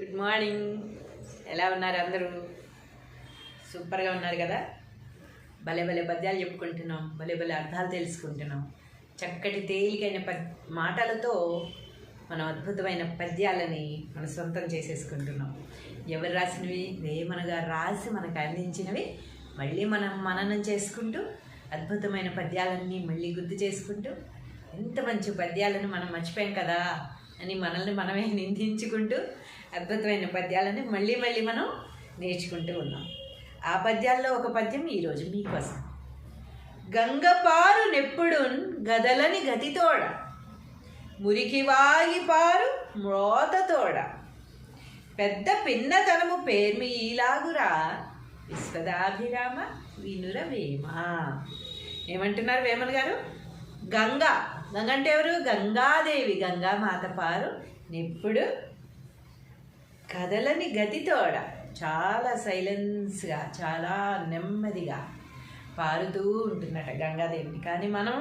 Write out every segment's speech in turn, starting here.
Good morning. ఎలా ఉన్నారు అందరూ? సూపర్గా ఉన్నారు కదా? భలే భలే పద్యాలు చెప్పుకుంటున్నాం, భలే భలే అర్థాలు తెలుసుకుంటున్నాం. చక్కటి తేలికైన మాటలతో మనం అద్భుతమైన పద్యాలని మనం సొంతం చేసేసుకుంటున్నాం. ఎవరు రాసినవి? వేమన గారు రాసి మనకు అందించినవి మళ్ళీ మనం మననం చేసుకుంటూ అద్భుతమైన పద్యాలన్నీ మళ్ళీ గుర్తు చేసుకుంటూ ఎంత మంచి పద్యాలను మనం మర్చిపోయాం కదా అని మనల్ని మనమే నిందించుకుంటూ అద్భుతమైన పద్యాలని మళ్ళీ మళ్ళీ మనం నేర్చుకుంటూ ఉన్నాం. ఆ పద్యాల్లో ఒక పద్యం ఈరోజు మీకోసం. గంగపారు నెప్పుడున్ గదలని గతితోడ, మురికి వాగిపారు మ్రోతతోడ, పెద్ద పిన్నతనము పేర్మి ఈలాగురా, విశ్వదాభిరామ వినుర వేమ. ఏమంటున్నారు వేమన్ గారు? గంగ అంటే ఎవరు? గంగాదేవి, గంగామాత పారు నెప్పుడు కదలని గతితోడ, చాలా సైలెన్స్గా చాలా నెమ్మదిగా పారుతూ ఉంటున్నట గంగాదేవిని. కానీ మనం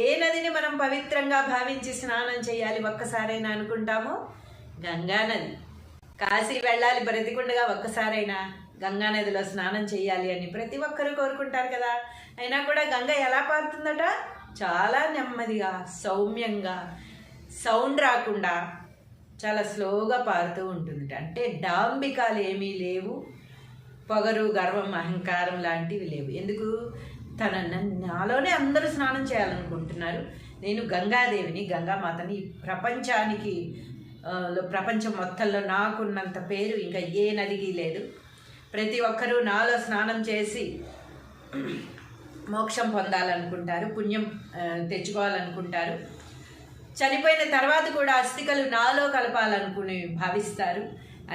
ఏ నదిని మనం పవిత్రంగా భావించి స్నానం చేయాలి ఒక్కసారైనా అనుకుంటామో? గంగానది. కాశీ వెళ్ళాలి బ్రతికుండగా ఒక్కసారైనా గంగానదిలో స్నానం చేయాలి అని ప్రతి ఒక్కరూ కోరుకుంటారు కదా. అయినా కూడా గంగ ఎలా పారుతుందట? చాలా నెమ్మదిగా, సౌమ్యంగా, సౌండ్ రాకుండా చాలా స్లోగా పారుతూ ఉంటుందట. అంటే డాంబికాలు ఏమీ లేవు, పొగరు, గర్వం, అహంకారం లాంటివి లేవు. ఎందుకు? నాలోనే అందరూ స్నానం చేయాలనుకుంటున్నారు. నేను గంగాదేవిని, గంగామాతని, ప్రపంచానికి ప్రపంచం మొత్తంలో నాకున్నంత పేరు ఇంకా ఏ నదికి లేదు. ప్రతి ఒక్కరూ నాలో స్నానం చేసి మోక్షం పొందాలనుకుంటారు, పుణ్యం తెచ్చుకోవాలనుకుంటారు. చనిపోయిన తర్వాత కూడా అస్థికలు నాలో కలపాలనుకుని భావిస్తారు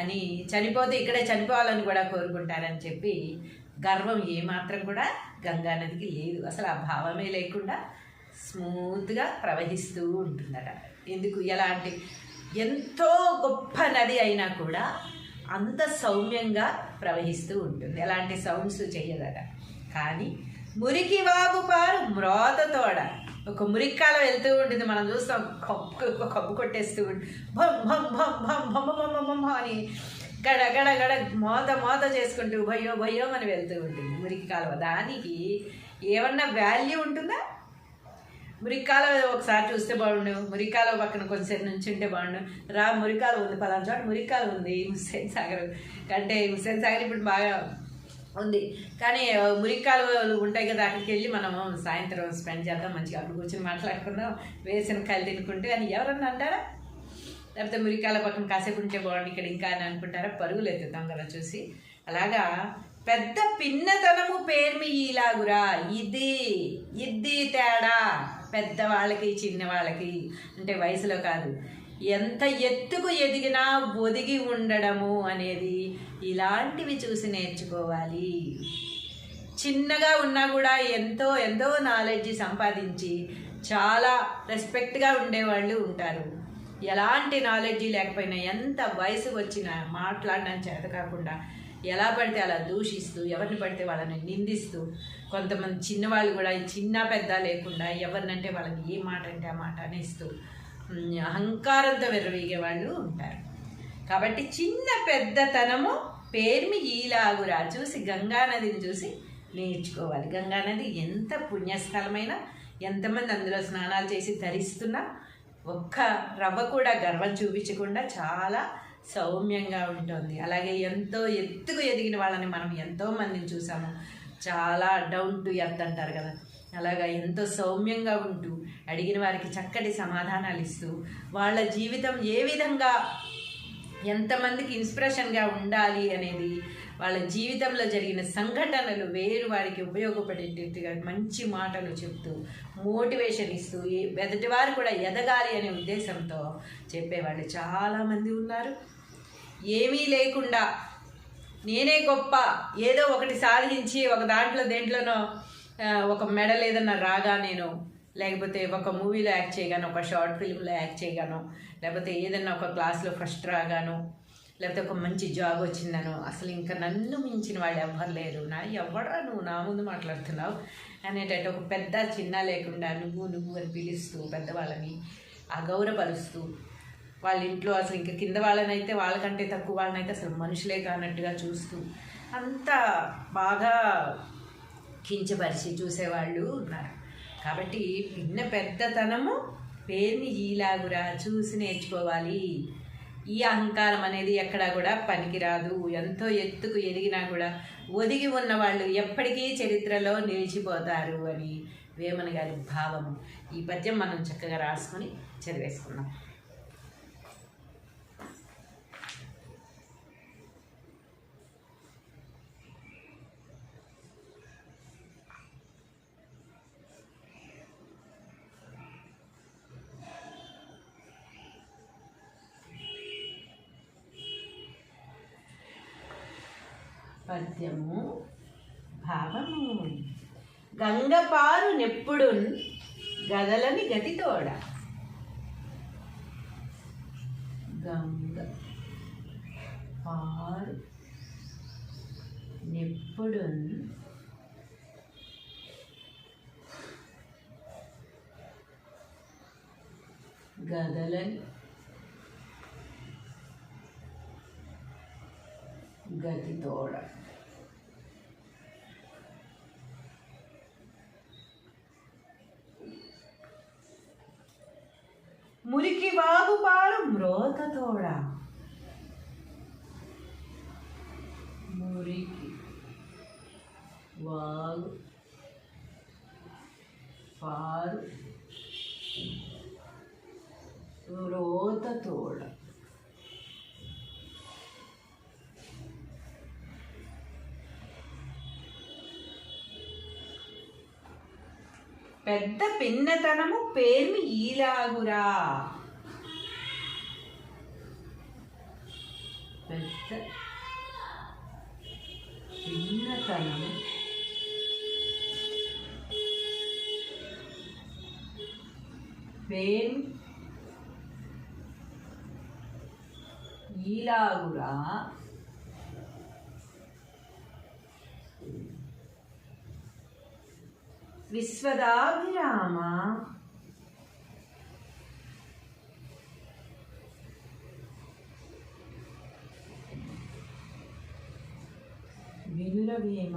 అని, చనిపోతే ఇక్కడే చనిపోవాలని కూడా కోరుకుంటారని చెప్పి గర్వం ఏమాత్రం కూడా గంగానదికి లేదు. అసలు ఆ భావమే లేకుండా స్మూత్గా ప్రవహిస్తూ ఉంటుందట. ఎందుకు? ఎలాంటి ఎంతో గొప్ప నది అయినా కూడా అంత సౌమ్యంగా ప్రవహిస్తూ ఉంటుంది, ఎలాంటి సౌండ్స్ చెయ్యదట. కానీ మురికి వాగుపారు మ్రోతతోడ, ఒక మురిక్కాలం వెళ్తూ ఉంటుంది, మనం చూస్తాం కబ్బు కొట్టేస్తూ ఉంటుంది, భమ్ భమ్ భమ్ భమ్ భమ్ భమ్ భమ్ అని గడ గడ గడ మోత చేసుకుంటూ భయో భయో అని వెళ్తూ ఉంటుంది మురికి కాలువ. దానికి ఏమన్నా వాల్యూ ఉంటుందా? మురికాల ఒకసారి చూస్తే బాగుండు, మురికాల పక్కన కొంచెంసేపు నుంచి ఉంటే బాగుండు. మురికాల ఉంది, పలానా చోట మురికాల ఉంది, హుస్సేన్ సాగర్ కంటే హుస్సేన్ సాగర్ ఇప్పుడు బాగా ఉంది. కానీ మురికాలు ఉంటాయి కదా, అక్కడికి వెళ్ళి మనము సాయంత్రం స్పెండ్ చేద్దాం, మంచిగా అక్కడ కూర్చొని మాట్లాడుకుందాం, వేసిన కాయలు తినుకుంటే అని ఎవరన్నా అంటారా? లేకపోతే మురికాల పక్కన కాసేపు ఉంటే బాగుండు ఇక్కడ ఇంకా అని అనుకుంటారా? పరుగులు ఎత్తుతాం కదా చూసి. అలాగా పెద్ద పిన్నతనము పేర్మి ఈలాగురా, ఇది తేడా పెద్దవాళ్ళకి చిన్నవాళ్ళకి. అంటే వయసులో కాదు, ఎంత ఎత్తుకు ఎదిగినా ఒదిగి ఉండడము అనేది ఇలాంటివి చూసి నేర్చుకోవాలి. చిన్నగా ఉన్నా కూడా ఎంతో ఎంతో నాలెడ్జ్ సంపాదించి చాలా రెస్పెక్ట్గా ఉండేవాళ్ళు ఉంటారు. ఎలాంటి నాలెడ్జీ లేకపోయినా, ఎంత వయసుకు వచ్చినా మాట్లాడడం చేత కాకుండా ఎలా పడితే అలా దూషిస్తూ, ఎవరిని పడితే వాళ్ళని నిందిస్తూ, కొంతమంది చిన్నవాళ్ళు కూడా చిన్న పెద్ద లేకుండా ఎవరినంటే వాళ్ళని ఏ మాట అంటే ఆ మాట అనేస్తూ అహంకారంతో విర్రవీగే వాళ్ళు ఉంటారు. కాబట్టి చిన్న పెద్దతనము పేర్మి ఈలాగురా చూసి గంగానదిని చూసి నేర్చుకోవాలి. గంగానది ఎంత పుణ్యస్థలమైన, ఎంతమంది అందులో స్నానాలు చేసి ధరిస్తున్నా ఒక్క రవ్వ కూడా గర్వం చూపించకుండా చాలా సౌమ్యంగా ఉంటుంది. అలాగే ఎంతో ఎత్తుకు ఎదిగిన వాళ్ళని మనం ఎంతోమందిని చూసాము, చాలా డౌన్ టు ఎర్త్ అంటారు కదా, అలాగా ఎంతో సౌమ్యంగా ఉంటూ అడిగిన వారికి చక్కటి సమాధానాలు ఇస్తూ వాళ్ళ జీవితం ఏ విధంగా ఎంతమందికి ఇన్స్పిరేషన్గా ఉండాలి అనేది, వాళ్ళ జీవితంలో జరిగిన సంఘటనలు వేరు వారికి ఉపయోగపడేటట్టుగా మంచి మాటలు చెప్తూ మోటివేషన్ ఇస్తూ ఎదుటివారు కూడా ఎదగాలి అనే ఉద్దేశంతో చెప్పేవాళ్ళు చాలామంది ఉన్నారు. ఏమీ లేకుండా నేనే గొప్ప, ఏదో ఒకటి సాధించి ఒక దేంట్లోనో ఒక మెడల్ ఏదన్నా రాగా నేను, లేకపోతే ఒక మూవీలో యాక్ట్ చేయగాను, ఒక షార్ట్ ఫిల్మ్లో యాక్ట్ చేయగాను, లేకపోతే ఏదన్నా ఒక క్లాస్లో ఫస్ట్ రాగాను, లేకపోతే ఒక మంచి జాబ్ వచ్చిందను, అసలు ఇంకా నన్ను మించిన వాళ్ళు ఎవ్వరు లేరు, ఎవడరా నువ్వు నా ముందు మాట్లాడుతున్నావు అనేటట్టు ఒక పెద్ద చిన్న లేకుండా నువ్వు అని పిలుస్తూ పెద్దవాళ్ళని అగౌరవపరుస్తూ వాళ్ళ ఇంట్లో అసలు ఇంకా కింద వాళ్ళనైతే వాళ్ళకంటే తక్కువ వాళ్ళనైతే అసలు మనుషులే కానట్టుగా చూస్తూ అంత బాగా కించపరిచి చూసేవాళ్ళు ఉన్నారు. కాబట్టి పిన్న పెద్దతనము పేరుని ఈలాగురా చూసి నేర్చుకోవాలి. ఈ అహంకారం అనేది ఎక్కడా కూడా పనికిరాదు. ఎంతో ఎత్తుకు ఎదిగినా కూడా ఒదిగి ఉన్న వాళ్ళు ఎప్పటికీ చరిత్రలో నిలిచిపోతారు అని వేమన గారి భావము. ఈ పద్యం మనం చక్కగా రాసుకొని చదివేసుకున్నాం. పద్యము భావము. గంగపారు నెప్పుడున్ గదలని గతితోడ. గంగ పారు నెప్పుడున్ గదలని గతితోడ. మురికి వాగుపాడు మ్రోతతోడ. మురికి వాగు పారు మ్రోతతోడ. పెద్ద పిన్నతనము పేర్మి ఈలాగురా. పెద్ద పిన్నతనము పేర్మి ఈలాగురా. విశ్వదాభిరామ వినురవేమ.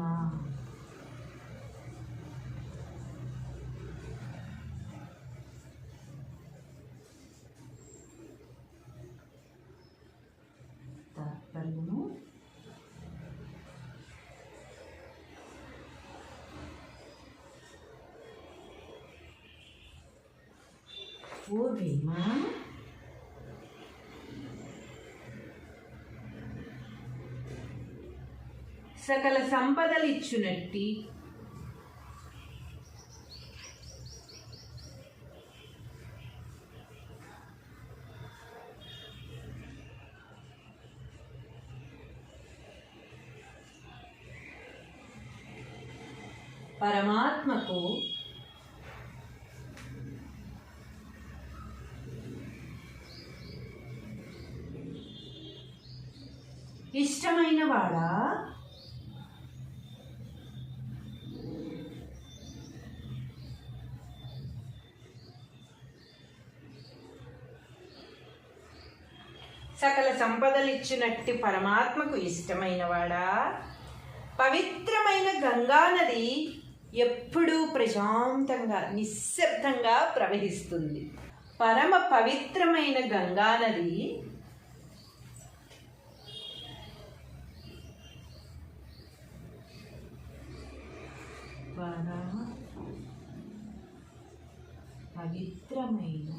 తాత్పర్యము ఓ భీమ సకల సంపదలిచ్చునట్టి పరమాత్మకు ఇష్టమైన వాడా. సకల సంపదలిచ్చినట్టి పరమాత్మకు ఇష్టమైన వాడా. పవిత్రమైన గంగానది ఎప్పుడూ ప్రశాంతంగా నిశ్శబ్దంగా ప్రవహిస్తుంది. పరమ పవిత్రమైన గంగానది పవిత్రమైన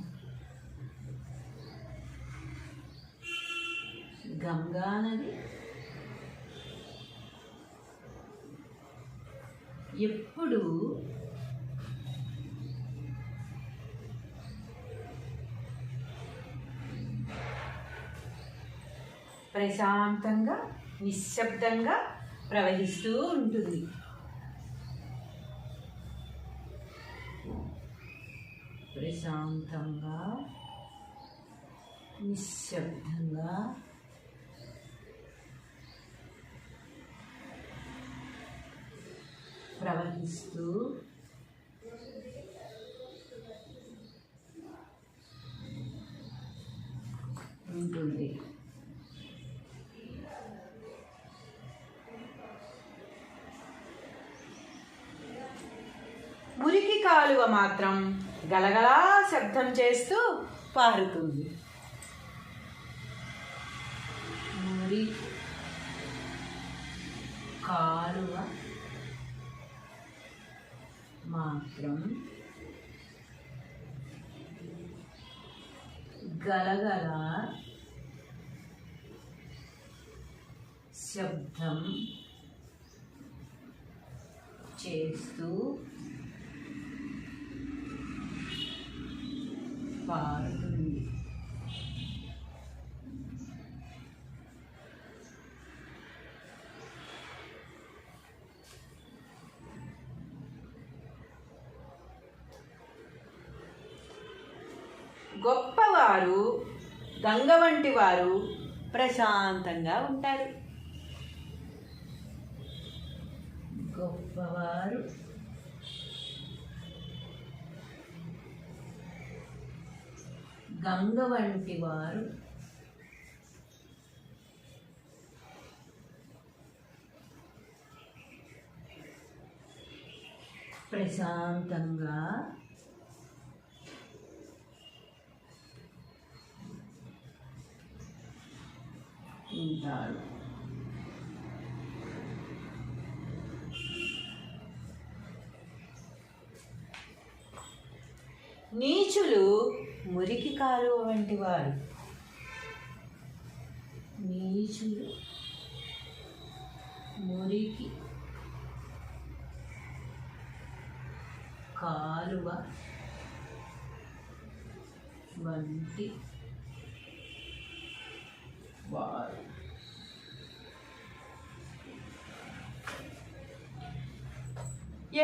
గంగానది ఎప్పుడు ప్రశాంతంగా నిశ్శబ్దంగా ప్రవహిస్తూ ఉంటుంది. ప్రశాంతంగా నిశ్శబ్దంగా ప్రవహిస్తూ కాలువ మాత్రం గలగలా శబ్దం చేస్తూ పారుతుంది. మురికి కాలువ మాత్రం గలగల శబ్దం చేస్తూ పారుతుంది. గొప్పవారు గంగ వంటి వారు ప్రశాంతంగా ఉంటారు. గొప్పవారు గంగ వంటి వారు ప్రశాంతంగా ఉంటారు. నీచులు మురికి కాలువ వంటి వారు. నీచులు మురికి కాలువ వంటి వారు.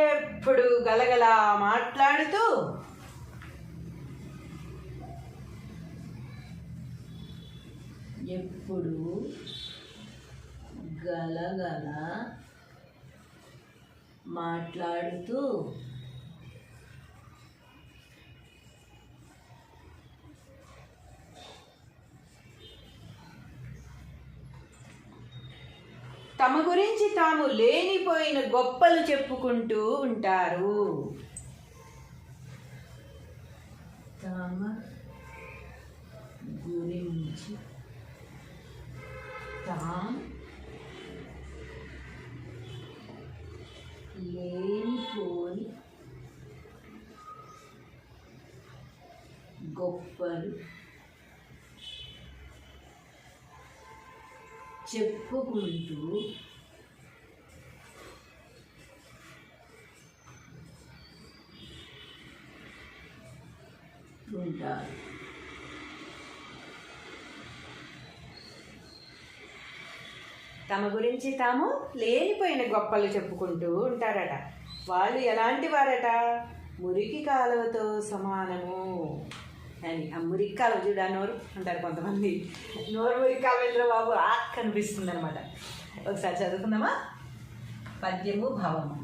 ఎప్పుడు గలగలా మాట్లాడుతూ ఎప్పుడు గలగల మాట్లాడుతూ తమ గురించి తాము లేనిపోయిన గొప్పలు చెప్పుకుంటూ ఉంటారు. తమ గురించి తాము లేనిపోని గొప్పలు చెప్పుకుంటూ ఉంటారు. తమ గురించి తాము లేనిపోయిన గొప్పలు చెప్పుకుంటూ ఉంటారట. వాళ్ళు ఎలాంటి వారట? మురికి కాలువతో సమానము అని. ఆ మురికి కాలువ చూడ నోరు అంటారు కొంతమంది. నోరు మురికి కాలువ బాబు కనిపిస్తుంది అనమాట. ఒకసారి చదువుకుందామా? పద్యము భావము.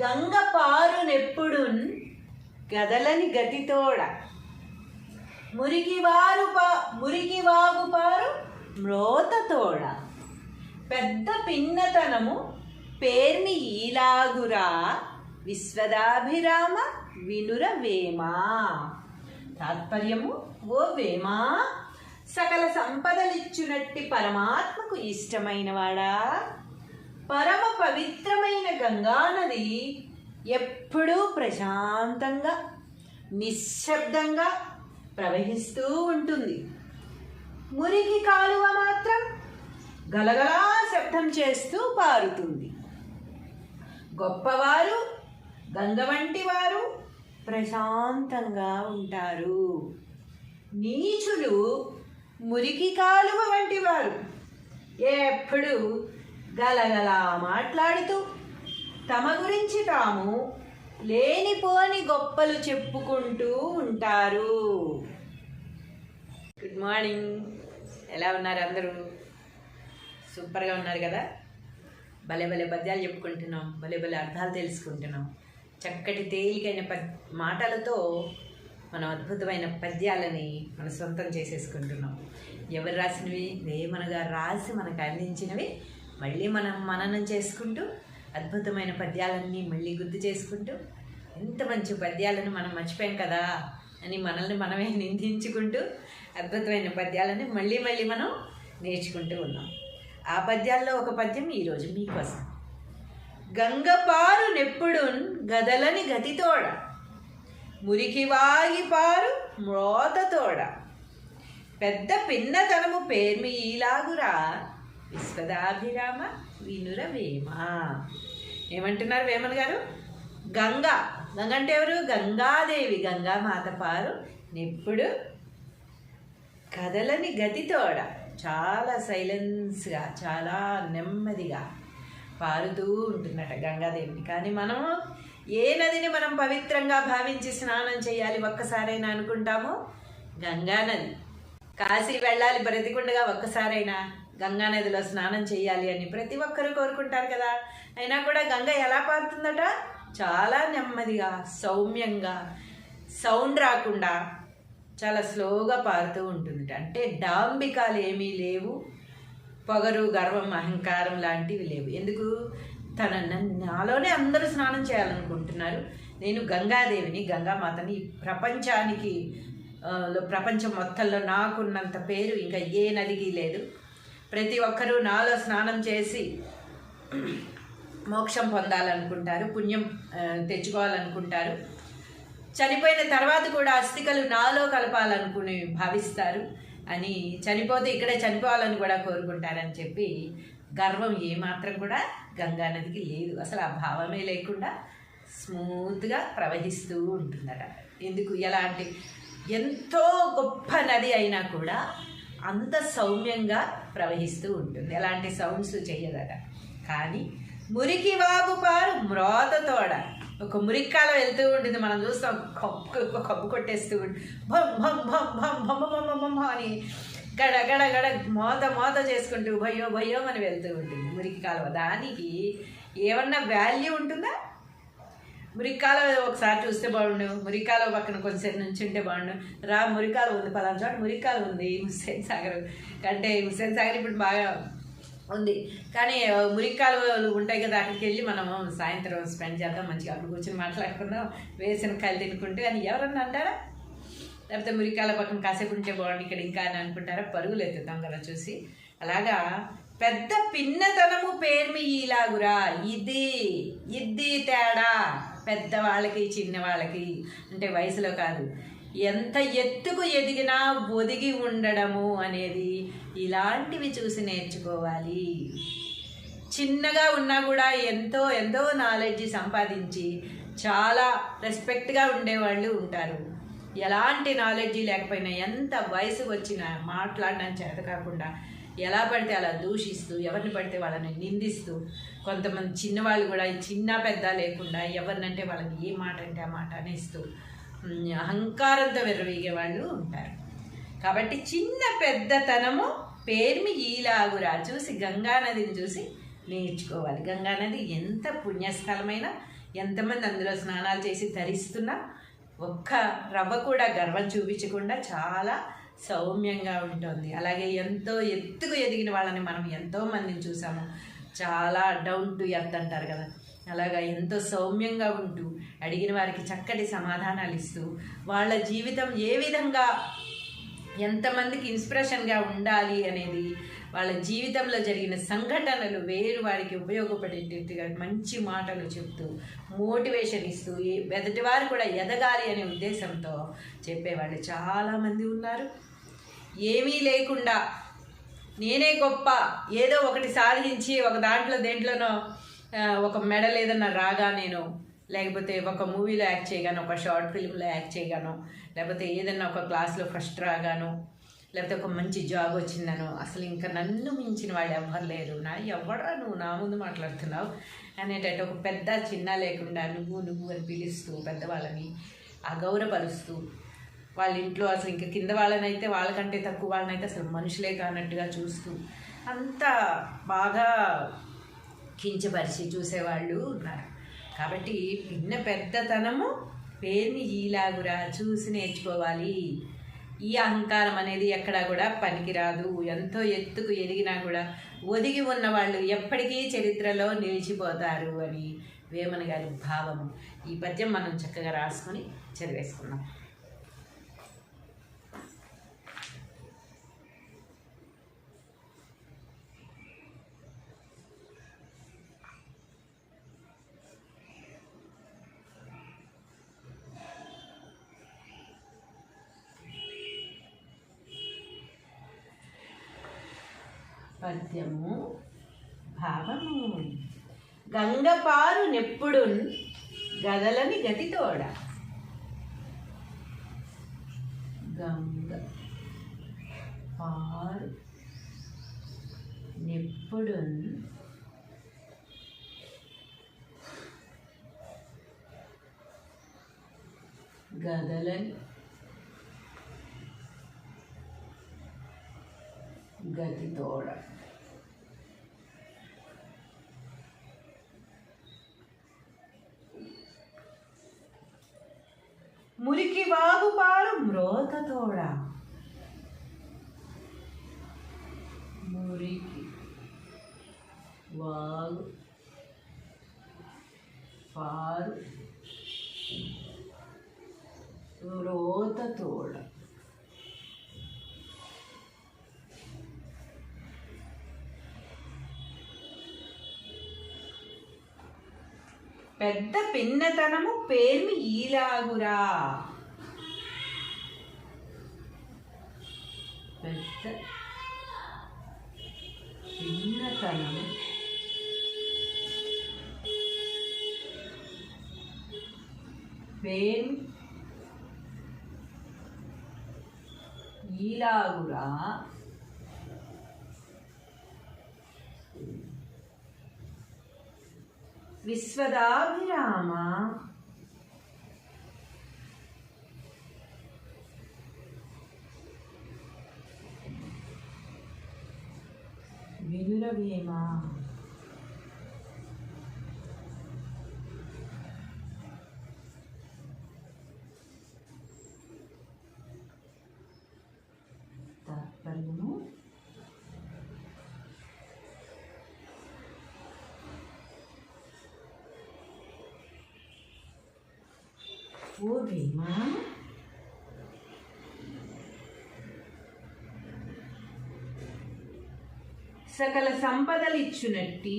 గంగ పారునెప్పుడు గదలని గతితోడ మురికి వాగు పారు మ్రోతతోడ పెద్ద పిన్నతనము పేర్ని ఈలాగురా విశ్వదాభిరామ వినుర వేమా. తాత్పర్యము: ఓ వేమా, సకల సంపదలిచ్చునట్టి పరమాత్మకు ఇష్టమైనవాడా, పరమ పవిత్రమైన గంగానది ఎప్పుడూ ప్రశాంతంగా నిశ్శబ్దంగా ప్రవహిస్తూ ఉంటుంది. మురికి కాలువ మాత్రం గలగలా శబ్దం చేస్తూ పారుతుంది. గొప్పవారు గంగ వంటి వారు ప్రశాంతంగా ఉంటారు. నీచులు మురికి కాలువ వంటి వారు ఎప్పుడు గలగలా మాట్లాడుతూ తమ గురించి తాము లేనిపోని గొప్పలు చెప్పుకుంటూ ఉంటారు. Good morning. ఎలా ఉన్నారు అందరూ? సూపర్గా ఉన్నారు కదా? భలే భలే పద్యాలు చెప్పుకుంటున్నాం, భలే భలే అర్థాలు తెలుసుకుంటున్నాం. చక్కటి తేలికైన మాటలతో మనం అద్భుతమైన పద్యాలని మన సొంతం చేసేసుకుంటున్నాం. ఎవరు రాసినవి? వేమన గారు రాసి మనకు అందించినవి మళ్ళీ మనం మననం చేసుకుంటూ అద్భుతమైన పద్యాలన్నీ మళ్ళీ గుర్తు చేసుకుంటూ ఎంత మంచి పద్యాలను మనం మర్చిపోయాం కదా అని మనల్ని మనమే నిందించుకుంటూ అద్భుతమైన పద్యాలను మళ్ళీ మళ్ళీ మనం నేర్చుకుంటూ ఉన్నాం. ఆ పద్యాల్లో ఒక పద్యం ఈరోజు మీకోసం. గంగపారు నెప్పుడున్ గదలని గతితోడ, మురికి వాగిపారు మ్రోతతోడ, పెద్ద పిన్నతనము పేర్మి ఈలాగురా, విశ్వదాభిరామ వినుర వేమ. ఏమంటున్నారు వేమన్ గారు? గంగ అంటే ఎవరు? గంగాదేవి, గంగామాత పారు నెప్పుడు కదలని గతితోడ, చాలా సైలెన్స్గా చాలా నెమ్మదిగా పారుతూ ఉంటున్నట గంగాదేవిని. కానీ మనము ఏ నదిని మనం పవిత్రంగా భావించి స్నానం చేయాలి ఒక్కసారైనా అనుకుంటామో? గంగానది. కాశీ వెళ్ళాలి బ్రతికుండగా ఒక్కసారైనా గంగానదిలో స్నానం చేయాలి అని ప్రతి ఒక్కరూ కోరుకుంటారు కదా. అయినా కూడా గంగ ఎలా పారుతుందట? చాలా నెమ్మదిగా, సౌమ్యంగా, సౌండ్ రాకుండా చాలా స్లోగా పారుతూ ఉంటుందట. అంటే డాంబికాలు ఏమీ లేవు, పొగరు, గర్వం, అహంకారం లాంటివి లేవు. ఎందుకు? నాలోనే అందరూ స్నానం చేయాలనుకుంటున్నారు. నేను గంగాదేవిని, గంగామాతని, ప్రపంచానికి ప్రపంచం మొత్తంలో నాకున్నంత పేరు ఇంకా ఏ నదికి లేదు. ప్రతి ఒక్కరూ నాలో స్నానం చేసి మోక్షం పొందాలనుకుంటారు, పుణ్యం తెచ్చుకోవాలనుకుంటారు. చనిపోయిన తర్వాత కూడా అస్థికలు నాలో కలపాలనుకుని భావిస్తారు అని, చనిపోతే ఇక్కడే చనిపోవాలని కూడా కోరుకుంటారని చెప్పి గర్వం ఏమాత్రం కూడా గంగానదికి లేదు. అసలు ఆ భావమే లేకుండా స్మూత్గా ప్రవహిస్తూ ఉంటుందట. ఎందుకు? ఎలాంటి ఎంతో గొప్ప నది అయినా కూడా అంత సౌమ్యంగా ప్రవహిస్తూ ఉంటుంది, ఎలాంటి సౌండ్స్ చెయ్యదట. కానీ మురికి వాగుపారు మ్రోతతోడ, ఒక మురిక్కాల వెళ్తూ ఉంటుంది, మనం చూస్తాం కప్పు కొట్టేస్తూ ఉంటుంది, భం భం భం భం భం భం భం అని గడ గడ గడ మోత చేసుకుంటూ భయో భయో అని వెళ్తూ ఉంటుంది మురికి కాలువ. దానికి ఏమన్నా వాల్యూ ఉంటుందా? మురికాలువ ఒకసారి చూస్తే బాగుండు, మురికాలువ పక్కన కొంచెంసేపు నుంచి ఉంటే బాగుండు. మురికాలువ ఉంది, పలానా చోట మురికాలువ ఉంది, హుస్సేన్ సాగర్ కంటే హుస్సేన్ సాగర్ ఇప్పుడు బాగా ఉంది. కానీ మురికాలువలు ఉంటాయి కదా, అక్కడికి వెళ్ళి మనం సాయంత్రం స్పెండ్ చేద్దాం, మంచిగా అక్కడ కూర్చొని మాట్లాడుకుందాం, వేసిన కాయలు తినుకుంటూ. కానీ ఎవరన్నా అంటారా? లేకపోతే మురికాల పక్కన కాసేపు ఉంటే బాగుంది ఇక్కడ ఇంకా అని అనుకుంటారా? పరుగులు ఎత్తుతాం కదా చూసి. అలాగా పెద్ద పిన్నతనము పేర్మి ఈలాగురా, ఇది తేడా పెద్దవాళ్ళకి చిన్నవాళ్ళకి. అంటే వయసులో కాదు, ఎంత ఎత్తుకు ఎదిగినా ఒదిగి ఉండడము అనేది ఇలాంటివి చూసి నేర్చుకోవాలి. చిన్నగా ఉన్నా కూడా ఎంతో ఎంతో నాలెడ్జ్ సంపాదించి చాలా రెస్పెక్ట్గా ఉండేవాళ్ళు ఉంటారు. ఎలాంటి నాలెడ్జి లేకపోయినా, ఎంత వయసుకు వచ్చినా మాట్లాడడం చేత కాకుండా ఎలా పడితే అలా దూషిస్తూ, ఎవరిని పడితే వాళ్ళని నిందిస్తూ, కొంతమంది చిన్నవాళ్ళు కూడా చిన్న పెద్ద లేకుండా ఎవరినంటే వాళ్ళని ఏ మాట అంటే ఆ మాట అనేస్తూ అహంకారంతో విర్రవీగే వాళ్ళు ఉంటారు. కాబట్టి చిన్న పెద్దతనము పేర్మి ఈలాగురా చూసి గంగానదిని చూసి నేర్చుకోవాలి. గంగానది ఎంత పుణ్యస్థలమైనా, ఎంతమంది అందులో స్నానాలు చేసి ధరిస్తున్నా ఒక్క రవ్వ కూడా గర్వం చూపించకుండా చాలా సౌమ్యంగా ఉంటుంది. అలాగే ఎంతో ఎత్తుకు ఎదిగిన వాళ్ళని మనం ఎంతోమందిని చూసాము, చాలా డౌన్ టు ఎర్త్ అంటారు కదా, అలాగా ఎంతో సౌమ్యంగా ఉంటూ అడిగిన వారికి చక్కటి సమాధానాలు ఇస్తూ వాళ్ళ జీవితం ఏ విధంగా ఎంతమందికి ఇన్స్పిరేషన్గా ఉండాలి అనేది, వాళ్ళ జీవితంలో జరిగిన సంఘటనలు వేరు వారికి ఉపయోగపడేటట్టుగా మంచి మాటలు చెప్తూ మోటివేషన్ ఇస్తూ ఎదుటివారు కూడా ఎదగాలి అనే ఉద్దేశంతో చెప్పేవాళ్ళు చాలామంది ఉన్నారు. ఏమీ లేకుండా నేనే గొప్ప, ఏదో ఒకటి సాధించి ఒక దేంట్లోనో ఒక మెడల్ ఏదన్నా రాగా, నేను లేకపోతే ఒక మూవీలో యాక్ట్ చేయగాను, ఒక షార్ట్ ఫిల్మ్లో యాక్ట్ చేయగాను, లేకపోతే ఏదన్నా ఒక క్లాస్లో ఫస్ట్ రాగాను, లేకపోతే ఒక మంచి జాబ్ వచ్చిందను, అసలు ఇంకా నన్ను మించిన వాళ్ళు ఎవ్వరు లేరు, ఎవడరా నువ్వు నా ముందు మాట్లాడుతున్నావు అనేటట్టు ఒక పెద్ద చిన్న లేకుండా నువ్వు అని పిలుస్తూ పెద్దవాళ్ళని అగౌరవపరుస్తూ, వాళ్ళ ఇంట్లో అసలు ఇంకా కింద వాళ్ళనైతే వాళ్ళకంటే తక్కువ వాళ్ళనైతే అసలు మనుషులే కానట్టుగా చూస్తూ అంత బాగా కించపరిచి చూసేవాళ్ళు ఉన్నారు. కాబట్టి పెద్దతనము పేరుని ఈలాగురా చూసి నేర్చుకోవాలి. ఈ అహంకారం అనేది ఎక్కడా కూడా పనికిరాదు. ఎంతో ఎత్తుకు ఎదిగినా కూడా ఒదిగి ఉన్న వాళ్ళు ఎప్పటికీ చరిత్రలో నిలిచిపోతారు అని వేమన గారి భావము. ఈ పద్యం మనం చక్కగా రాసుకొని చదివేసుకున్నాం. పద్యము భావము. గంగపారు నెప్పుడున్ గదలని గతితోడ. గంగ పారు నెప్పుడున్ గదలని గతితోడ. మురికి వాగు పారు మ్రోతతోడ. మురికి వాగు పారు మ్రోతతోడ. పెద్ద పిన్నతనము పేర్మి ఈలాగురా. పెద్ద పిన్నతనము పేర్మి ఈలాగురా. విశ్వదాభిరామ వినురవేమ. తాత్పర్యము ఓ వేమ సకల సంపదలిచ్చునట్టి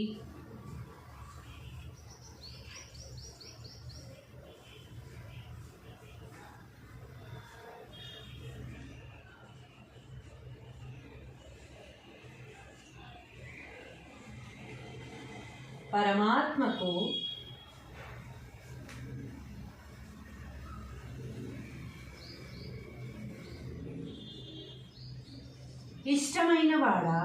పరమాత్మకు ఇష్టమైన వాడా.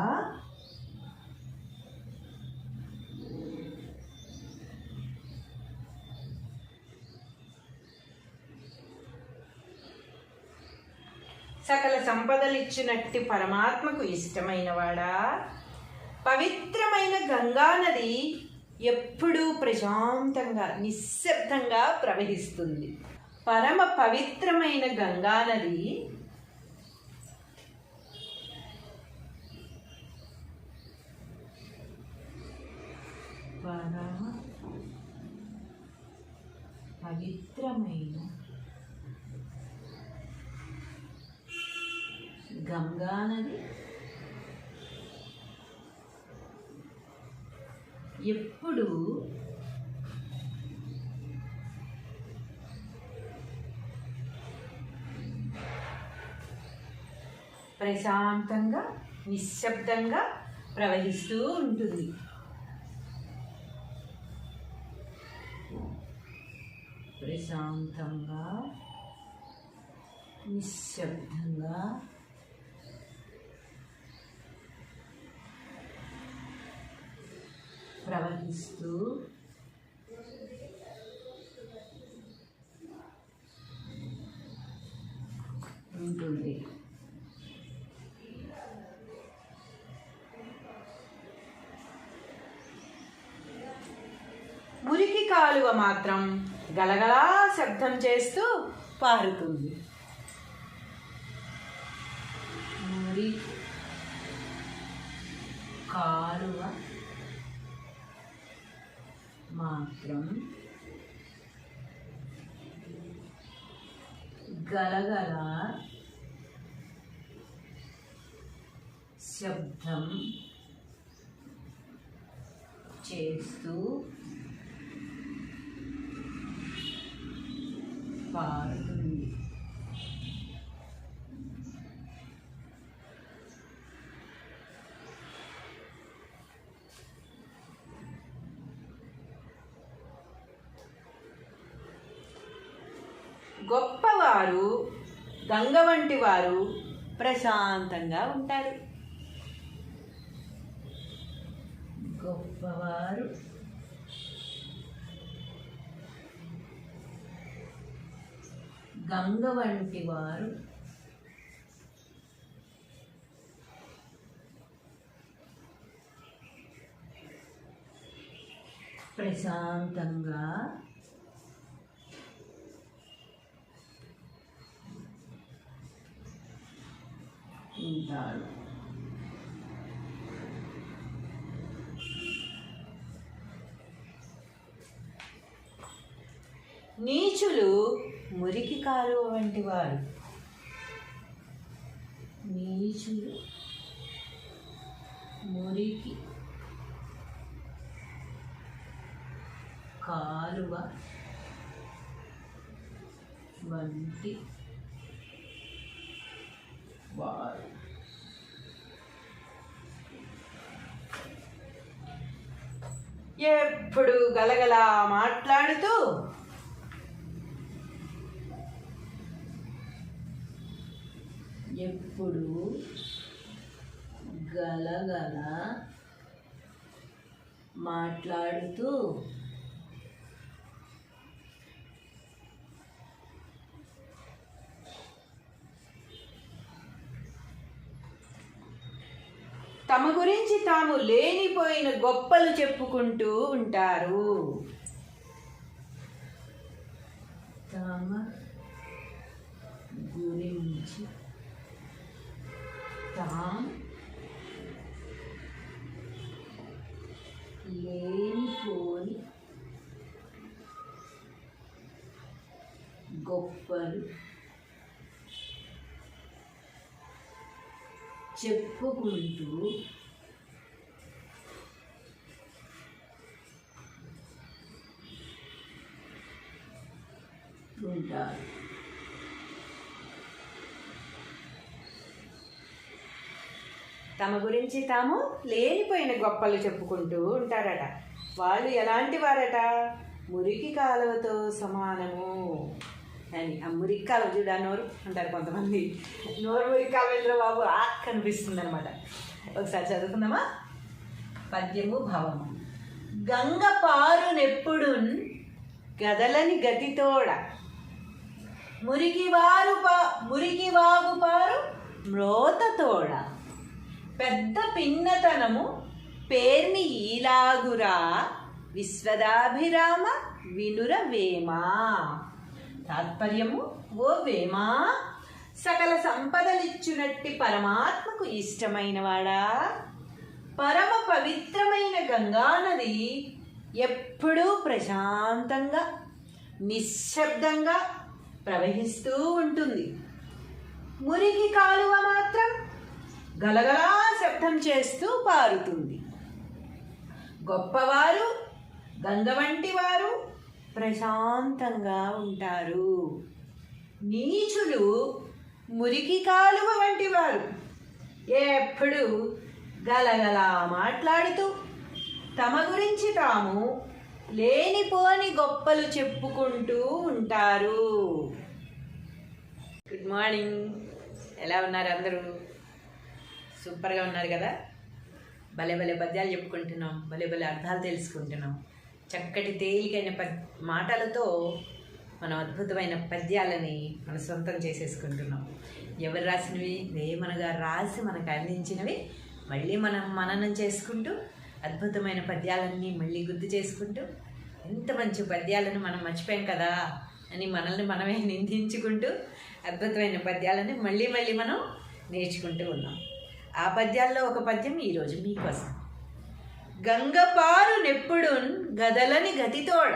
సకల సంపదలిచ్చినట్టి పరమాత్మకు ఇష్టమైన వాడా. పవిత్రమైన గంగానది ఎప్పుడూ ప్రశాంతంగా నిశ్శబ్దంగా ప్రవహిస్తుంది. పరమ పవిత్రమైన గంగానది పరమ పవిత్రమైన గంగానది ఎప్పుడు ప్రశాంతంగా నిశ్శబ్దంగా ప్రవహిస్తూ ఉంటుంది. ప్రశాంతంగా నిశ్శబ్దంగా ప్రవహిస్తూ ఉంటుంది. మురికి కాలువ మాత్రం గలగలా శబ్దం చేస్తూ పారుతుంది. మురికి కాలువ మాత్రం గలగల శబ్దం చేస్తూ పారుతుంది. గొప్పవారు గంగ వంటి వారు ప్రశాంతంగా ఉంటారు. గొప్పవారు గంగ వంటి వారు ప్రశాంతంగా ఉంటారు. నీచులు మురికి కాలువ వంటి వారు. నీచులు మురికి కాలువ వంటి వారు. ఎప్పుడు గలగల మాట్లాడుతూ ఎప్పుడు గలగల మాట్లాడుతూ తమ గురించి తాము లేనిపోయిన గొప్పలు చెప్పుకుంటూ ఉంటారు. తమ గురించి తాము లేనిపోని గొప్పలు చెప్పుకుంటూ ఉంటారు. తమ గురించి తాము లేనిపోయిన గొప్పలు చెప్పుకుంటూ ఉంటారట. వాళ్ళు ఎలాంటి వారట? మురికి కాలువతో సమానము అని. ఆ మురికి కాలువ చూడా నోరు అంటారు కొంతమంది. నోరు మురికి కాలువ బాబు కనిపిస్తుంది అనమాట. ఒకసారి చదువుకుందామా? పద్యము భావము. గంగ పారునెప్పుడు గదలని గతితోడ మురికి వాగు పారు మ్రోతతోడ పెద్ద పిన్నతనము పేర్మి ఈలాగురా విశ్వదాభిరామ వినుర వేమా. తాత్పర్యము: ఓ వేమా, సకల సంపదలిచ్చునట్టి పరమాత్మకు ఇష్టమైన వాడా, పరమ పవిత్రమైన గంగానది ఎప్పుడూ ప్రశాంతంగా నిశ్శబ్దంగా ప్రవహిస్తూ ఉంటుంది. మురికి కాలువ మాత్రం గలగలా శబ్దం చేస్తూ పారుతుంది. గొప్పవారు గంగ వంటి వారు ప్రశాంతంగా ఉంటారు. నీచులు మురికి కాలువ వంటి వారు ఎప్పుడు గలగల మాట్లాడుతూ తమ గురించి తాము లేనిపోని గొప్పలు చెప్పుకుంటూ ఉంటారు. Good morning. ఎలా ఉన్నారు అందరూ? సూపర్గా ఉన్నారు కదా? భలే భలే పద్యాలు చెప్పుకుంటున్నాం, భలే భలే అర్థాలు తెలుసుకుంటున్నాం. చక్కటి తేలికైన మాటలతో మనం అద్భుతమైన పద్యాలని మన సొంతం చేసేసుకుంటున్నాం. ఎవరు రాసినవి? వేమన గారు రాసి మనకు అందించినవి మళ్ళీ మనం మననం చేసుకుంటూ అద్భుతమైన పద్యాలన్నీ మళ్ళీ గుర్తు చేసుకుంటూ ఎంత మంచి పద్యాలను మనం మర్చిపోయాం కదా అని మనల్ని మనమే నిందించుకుంటూ అద్భుతమైన పద్యాలని మళ్ళీ మళ్ళీ మనం నేర్చుకుంటూ ఉన్నాం. ఆ పద్యాల్లో ఒక పద్యం ఈరోజు మీకోసం. గంగపారు నెప్పుడున్ గదలని గతితోడ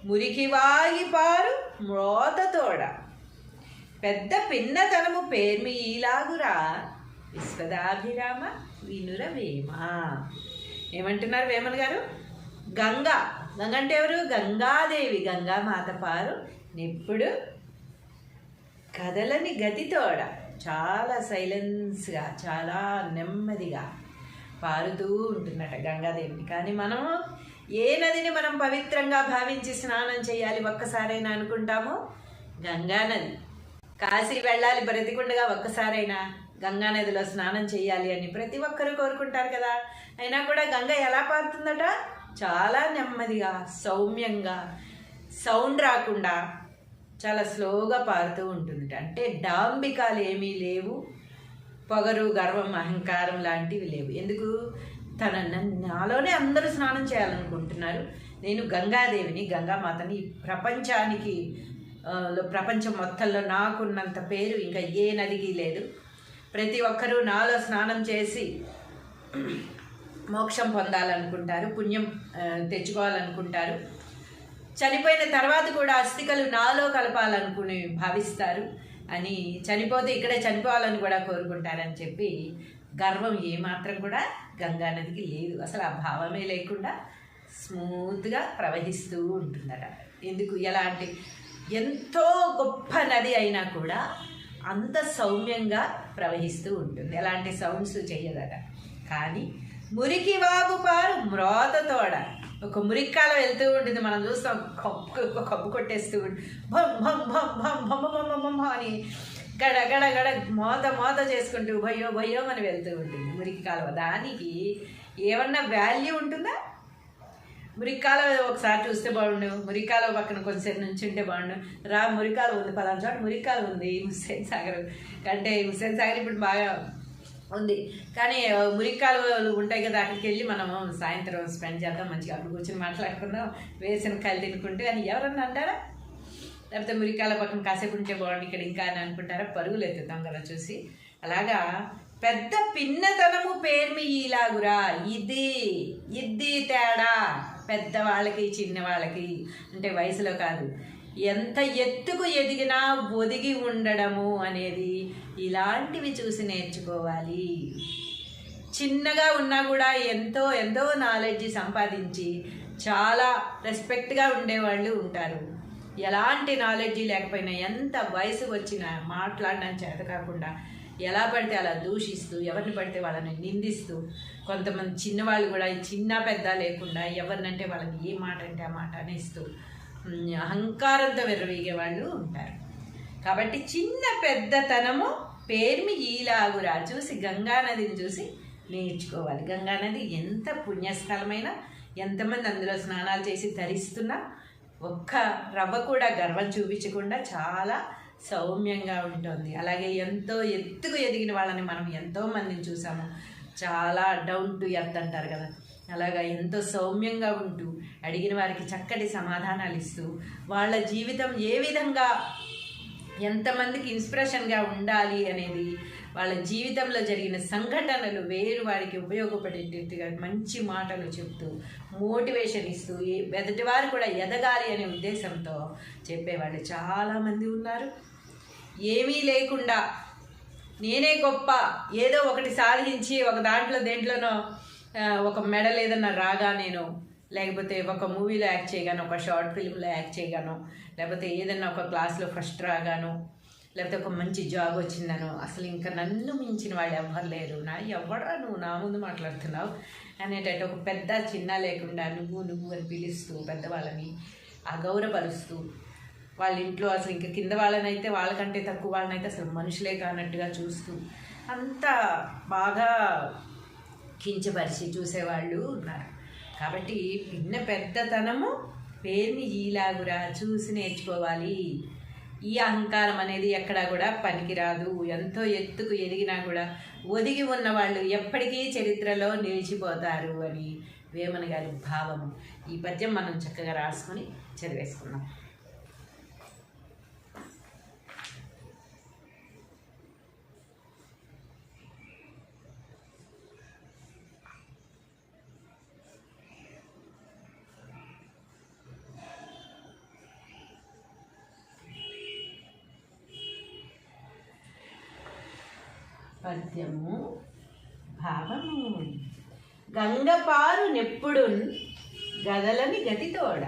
మురికి వాగిపారు మ్రోతతోడ పెద్ద పిన్నతనము పేర్మి ఈలాగురా విశ్వదాభిరామ వినురవేమ. ఏమంటున్నారు వేమన గారు? గంగ అంటే ఎవరు? గంగాదేవి. గంగామాత పారు నెప్పుడు కదలని గతితోడ చాలా సైలెన్స్గా చాలా నెమ్మదిగా పారుతూ ఉంటున్నట గంగాదేవిని. కానీ మనము ఏ నదిని మనం పవిత్రంగా భావించి స్నానం చేయాలి ఒక్కసారైనా అనుకుంటామో? గంగానది. కాశీ వెళ్ళాలి బ్రతికుండగా ఒక్కసారైనా గంగానదిలో స్నానం చేయాలి అని ప్రతి ఒక్కరూ కోరుకుంటారు కదా. అయినా కూడా గంగ ఎలా పారుతుందట? చాలా నెమ్మదిగా సౌమ్యంగా, సౌండ్ రాకుండా చాలా స్లోగా పారుతూ ఉంటుంది. అంటే డాంబికాలు ఏమీ లేవు, పొగరు గర్వం అహంకారం లాంటివి లేవు. ఎందుకు? నాలోనే అందరూ స్నానం చేయాలనుకుంటున్నారు. నేను గంగాదేవిని, గంగామాతని. ప్రపంచానికి ప్రపంచం మొత్తంలో నాకున్నంత పేరు ఇంకా ఏ నదికి లేదు. ప్రతి ఒక్కరూ నాలో స్నానం చేసి మోక్షం పొందాలనుకుంటారు, పుణ్యం తెచ్చుకోవాలనుకుంటారు. చనిపోయిన తర్వాత కూడా అస్థికలు నాలో కలపాలనుకుని భావిస్తారు అని, చనిపోతే ఇక్కడే చనిపోవాలని కూడా కోరుకుంటారని చెప్పి గర్వం ఏమాత్రం కూడా గంగానదికి లేదు. అసలు ఆ భావమే లేకుండా స్మూత్గా ప్రవహిస్తూ ఉంటుందట. ఎందుకు? ఎలాంటి ఎంతో గొప్ప నది అయినా కూడా అంత సౌమ్యంగా ప్రవహిస్తూ ఉంటుంది, ఎలాంటి సౌండ్స్ చెయ్యదట. కానీ మురికి వాగుపారు మ్రోతతోడ ఒక మురిక్కాల వెళ్తూ ఉంటుంది, మనం చూస్తాం, కబ్బు కొట్టేస్తూ ఉంటుంది, భం భం భం భం భం భం భం అని గడ గడ గడ మోత చేసుకుంటూ భయో అని వెళ్తూ ఉంటుంది మురికి కాలువ. దానికి ఏమన్నా వాల్యూ ఉంటుందా? మురికాలువ ఒకసారి చూస్తే బాగుండు, మురికాలువ పక్కన కొంచెంసేపు నుంచి ఉంటే బాగుండు. మురికాలువ ఉంది, పలానా చోట మురికాలువ ఉంది, హుస్సేన్ సాగర్ అంటే హుస్సేన్ సాగర్ ఇప్పుడు బాగా ఉంది. కానీ మురికాలువలు ఉంటాయి కదా, అక్కడికి వెళ్ళి మనం సాయంత్రం స్పెండ్ చేద్దాం, మంచిగా అప్పుడు కూర్చొని మాట్లాడుకుందాం, వేసిన కాయలు తినుకుంటే. అని ఎవరన్నా అంటారా? లేకపోతే మురికాలువ పక్కన కాసేపు ఉంటే బాగుండు ఇక్కడ ఇంకా అని అనుకుంటారా? పరుగులు ఎత్తుతాం కదా చూసి. అలాగా పెద్ద పిన్నతనము పేర్మి ఈలాగురా. ఇది తేడా పెద్దవాళ్ళకి చిన్నవాళ్ళకి. అంటే వయసులో కాదు, ఎంత ఎత్తుకు ఎదిగినా ఒదిగి ఉండడము అనేది ఇలాంటివి చూసి నేర్చుకోవాలి. చిన్నగా ఉన్నా కూడా ఎంతో నాలెడ్జ్ సంపాదించి చాలా రెస్పెక్ట్గా ఉండేవాళ్ళు ఉంటారు. ఎలాంటి నాలెడ్జి లేకపోయినా, ఎంత వయసు వచ్చినా మాట్లాడడం చేత కాకుండా ఎలా పడితే అలా దూషిస్తూ, ఎవరిని పడితే వాళ్ళని నిందిస్తూ, కొంతమంది చిన్నవాళ్ళు కూడా చిన్న పెద్ద లేకుండా ఎవరినంటే వాళ్ళని ఏ మాట అంటే ఆ మాట అనేస్తూ అహంకారంతో విర్రవీగే వాళ్ళు ఉంటారు. కాబట్టి చిన్న పెద్దతనము పేర్మి ఈలాగురా. చూసి గంగానదిని చూసి నేర్చుకోవాలి. గంగానది ఎంత పుణ్యస్థలమైనా, ఎంతమంది అందులో స్నానాలు చేసి ధరిస్తున్నా ఒక్క రవ్వ కూడా గర్వం చూపించకుండా చాలా సౌమ్యంగా ఉంటుంది. అలాగే ఎంతో ఎత్తుకు ఎదిగిన వాళ్ళని మనం ఎంతోమందిని చూసాము, చాలా డౌన్ టు ఎర్త్ అంటారు కదా, అలాగా ఎంతో సౌమ్యంగా ఉంటూ అడిగిన వారికి చక్కటి సమాధానాలు ఇస్తూ వాళ్ళ జీవితం ఏ విధంగా ఎంతమందికి ఇన్స్పిరేషన్గా ఉండాలి అనేది, వాళ్ళ జీవితంలో జరిగిన సంఘటనలు వేరు వారికి ఉపయోగపడేటట్టుగా మంచి మాటలు చెప్తూ మోటివేషన్ ఇస్తూ ఎదుటివారు కూడా ఎదగాలి అనే ఉద్దేశంతో చెప్పేవాళ్ళు చాలామంది ఉన్నారు. ఏమీ లేకుండా నేనే గొప్ప, ఏదో ఒకటి సాధించి ఒక దేంట్లోనో ఒక మెడల్ ఏదన్నా రాగా, నేను లేకపోతే ఒక మూవీలో యాక్ట్ చేయగాను, ఒక షార్ట్ ఫిల్మ్లో యాక్ట్ చేయగాను, లేకపోతే ఏదన్నా ఒక క్లాస్లో ఫస్ట్ రాగాను, లేకపోతే ఒక మంచి జాబ్ వచ్చిందను, అసలు ఇంకా నన్ను మించిన వాళ్ళు ఎవ్వరు లేరు, ఎవడరా నువ్వు నా ముందు మాట్లాడుతున్నావు అనేటట్టు ఒక పెద్ద చిన్న లేకుండా నువ్వు అని పిలుస్తూ పెద్దవాళ్ళని అగౌరవపరుస్తూ, వాళ్ళ ఇంట్లో అసలు ఇంకా కింద వాళ్ళనైతే వాళ్ళకంటే తక్కువ వాళ్ళనైతే అసలు మనుషులే కానట్టుగా చూస్తూ అంత బాగా కించపరిచి చూసేవాళ్ళు ఉన్నారు. కాబట్టి పెద్దతనము పేరుని ఈలాగురా చూసి నేర్చుకోవాలి. ఈ అహంకారం అనేది ఎక్కడా కూడా పనికిరాదు. ఎంతో ఎత్తుకు ఎదిగినా కూడా ఒదిగి ఉన్న వాళ్ళు ఎప్పటికీ చరిత్రలో నిలిచిపోతారు అని వేమన గారి భావము. ఈ పద్యం మనం చక్కగా రాసుకొని చదివేసుకున్నాం. పద్యము భావము. గంగపారు నెప్పుడున్ గదలని గతితోడ.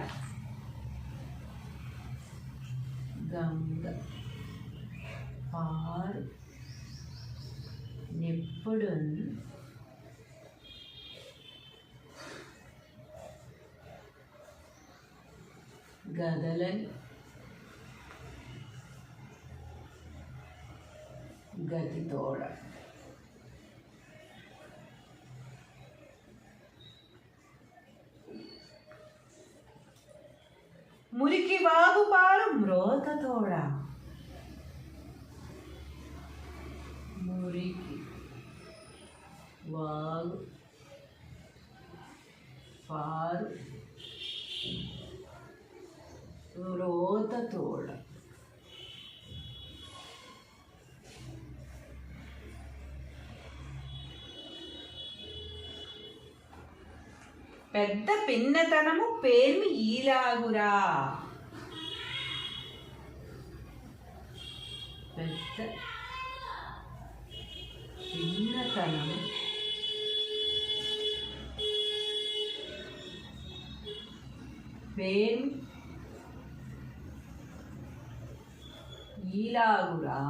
గంగ పారు నెప్పుడున్ గదలని గతితోడ. మురికి వాగుపారు మ్రోతతోడ. మురికి వాగు పారు మ్రోతతోడ. పెద్ద పిన్నతనము పేర్మి ఈలాగురా. పెద్ద పిన్నతనము పేర్మి ఈలాగురా.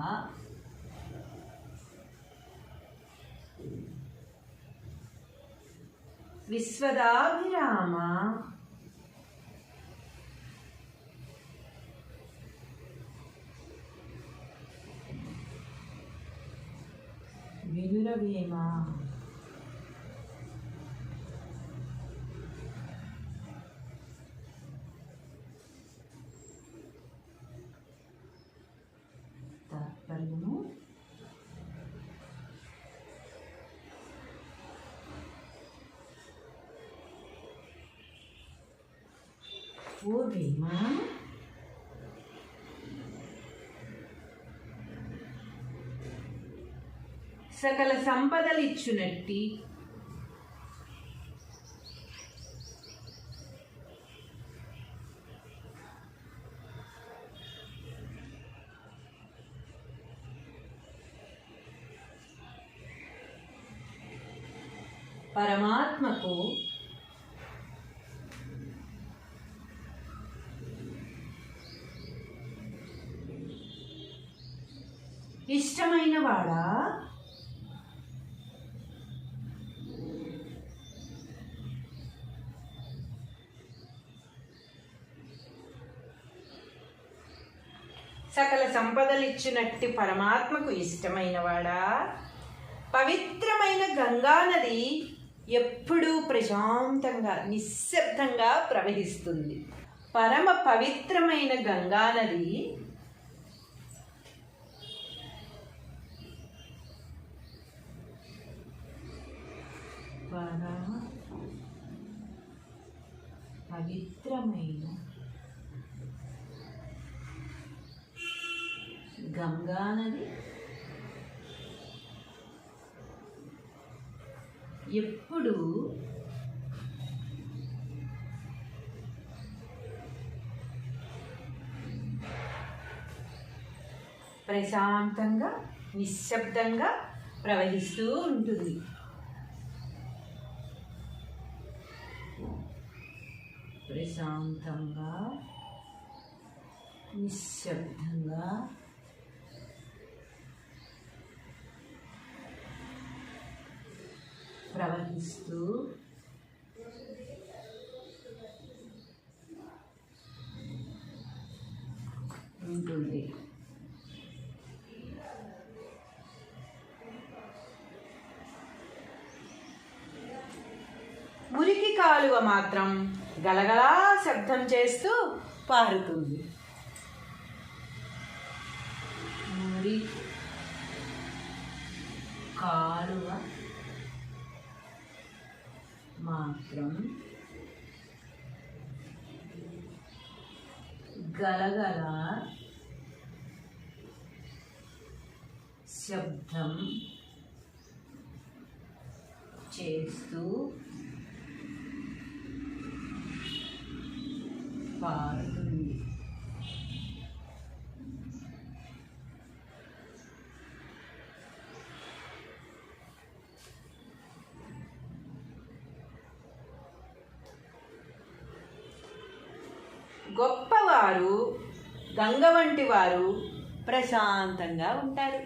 విశ్వదాభిరామ వినురవేమ. తాత్పర్యము ఓ వేమ సకల సంపదలిచ్చునట్టి పరమాత్మకు ఇష్టమైన వాడా. సకల సంపదలిచ్చినట్టి పరమాత్మకు ఇష్టమైన వాడా. పవిత్రమైన గంగానది ఎప్పుడూ ప్రశాంతంగా నిశ్శబ్దంగా ప్రవహిస్తుంది. పరమ పవిత్రమైన గంగానది పరమ పవిత్రమైన గంగానది ఎప్పుడు ప్రశాంతంగా నిశ్శబ్దంగా ప్రవహిస్తూ ఉంటుంది. ప్రశాంతంగా నిశ్శబ్దంగా ప్రవహిస్తూ ఉంటుంది. మురికి కాలువ మాత్రం గలగలా శబ్దం చేస్తూ పారుతుంది. మురికి కాలువ మాత్రం గలగల శబ్దం చేస్తూ పారుతుంది. గొప్పవారు గంగ వంటి వారు ప్రశాంతంగా ఉంటారు.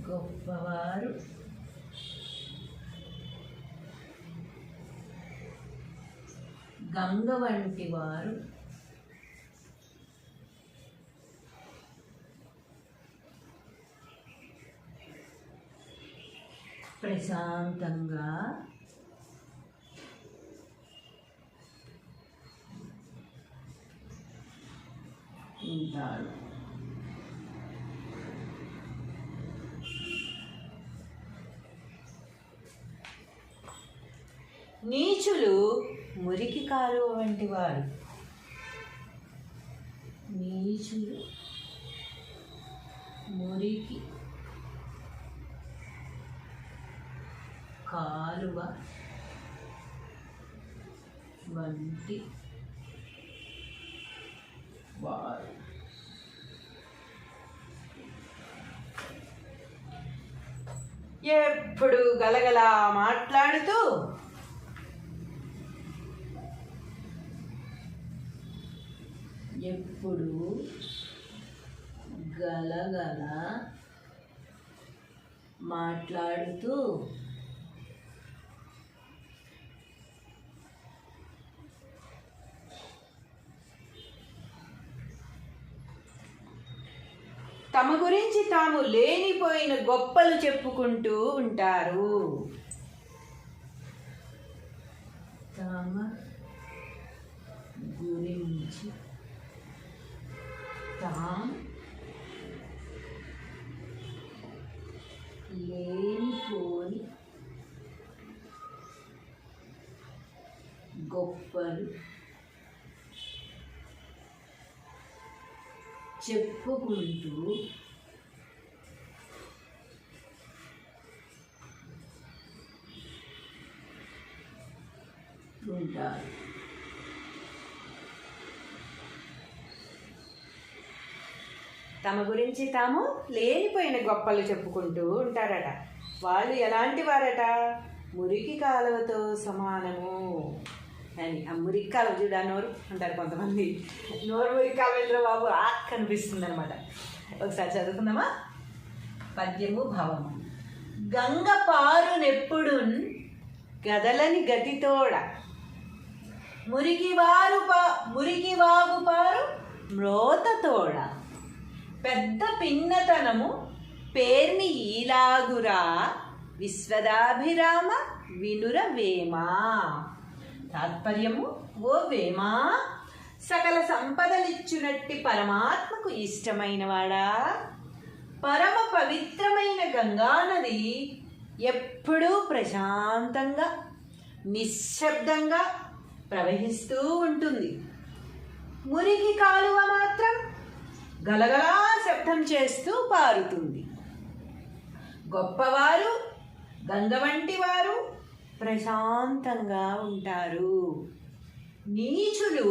గొప్పవారు గంగ వంటి వారు ప్రశాంతంగా ఉంటారు. నీచులు మురికి కాలువ వంటి వారు. నీచులు మురికి కాలువ వంటి వారు. ఎప్పుడు గలగల మాట్లాడుతూ ఎప్పుడు గలగల మాట్లాడుతూ తమ గురించి తాము లేనిపోయిన గొప్పలు చెప్పుకుంటూ ఉంటారు. తమ గురించి తాము లేనిపోని గొప్పలు చెప్పుకుంటూ ఉంటారు. తమ గురించి తాము లేనిపోయిన గొప్పలు చెప్పుకుంటూ ఉంటారట. వాళ్ళు ఎలాంటి వారట? మురికి కాలువతో సమానము అని. ఆ మురికి కాలువ చూడా నోరు అంటారు కొంతమంది. నోరు మురికి కాలువ బాబు కనిపిస్తుంది అనమాట. ఒకసారి చదువుకుందామా? పద్యము భావము. గంగ పారునెప్పుడు గదలని గతితోడ, మురికి వాగు పారు మ్రోతతోడ, పెద్ద పిన్నతనము పేర్మి ఈలాగురా, విశ్వదాభిరామ వినుర వేమా. తాత్పర్యము: ఓ వేమా, సకల సంపదలిచ్చునట్టి పరమాత్మకు ఇష్టమైనవాడా, పరమ పవిత్రమైన గంగానది ఎప్పుడూ ప్రశాంతంగా నిశ్శబ్దంగా ప్రవహిస్తూ ఉంటుంది. మురికి కాలువ మాత్రం గలగలా శబ్దం చేస్తూ పారుతుంది. గొప్పవారు గంగ వంటి వారు ప్రశాంతంగా ఉంటారు. నీచులు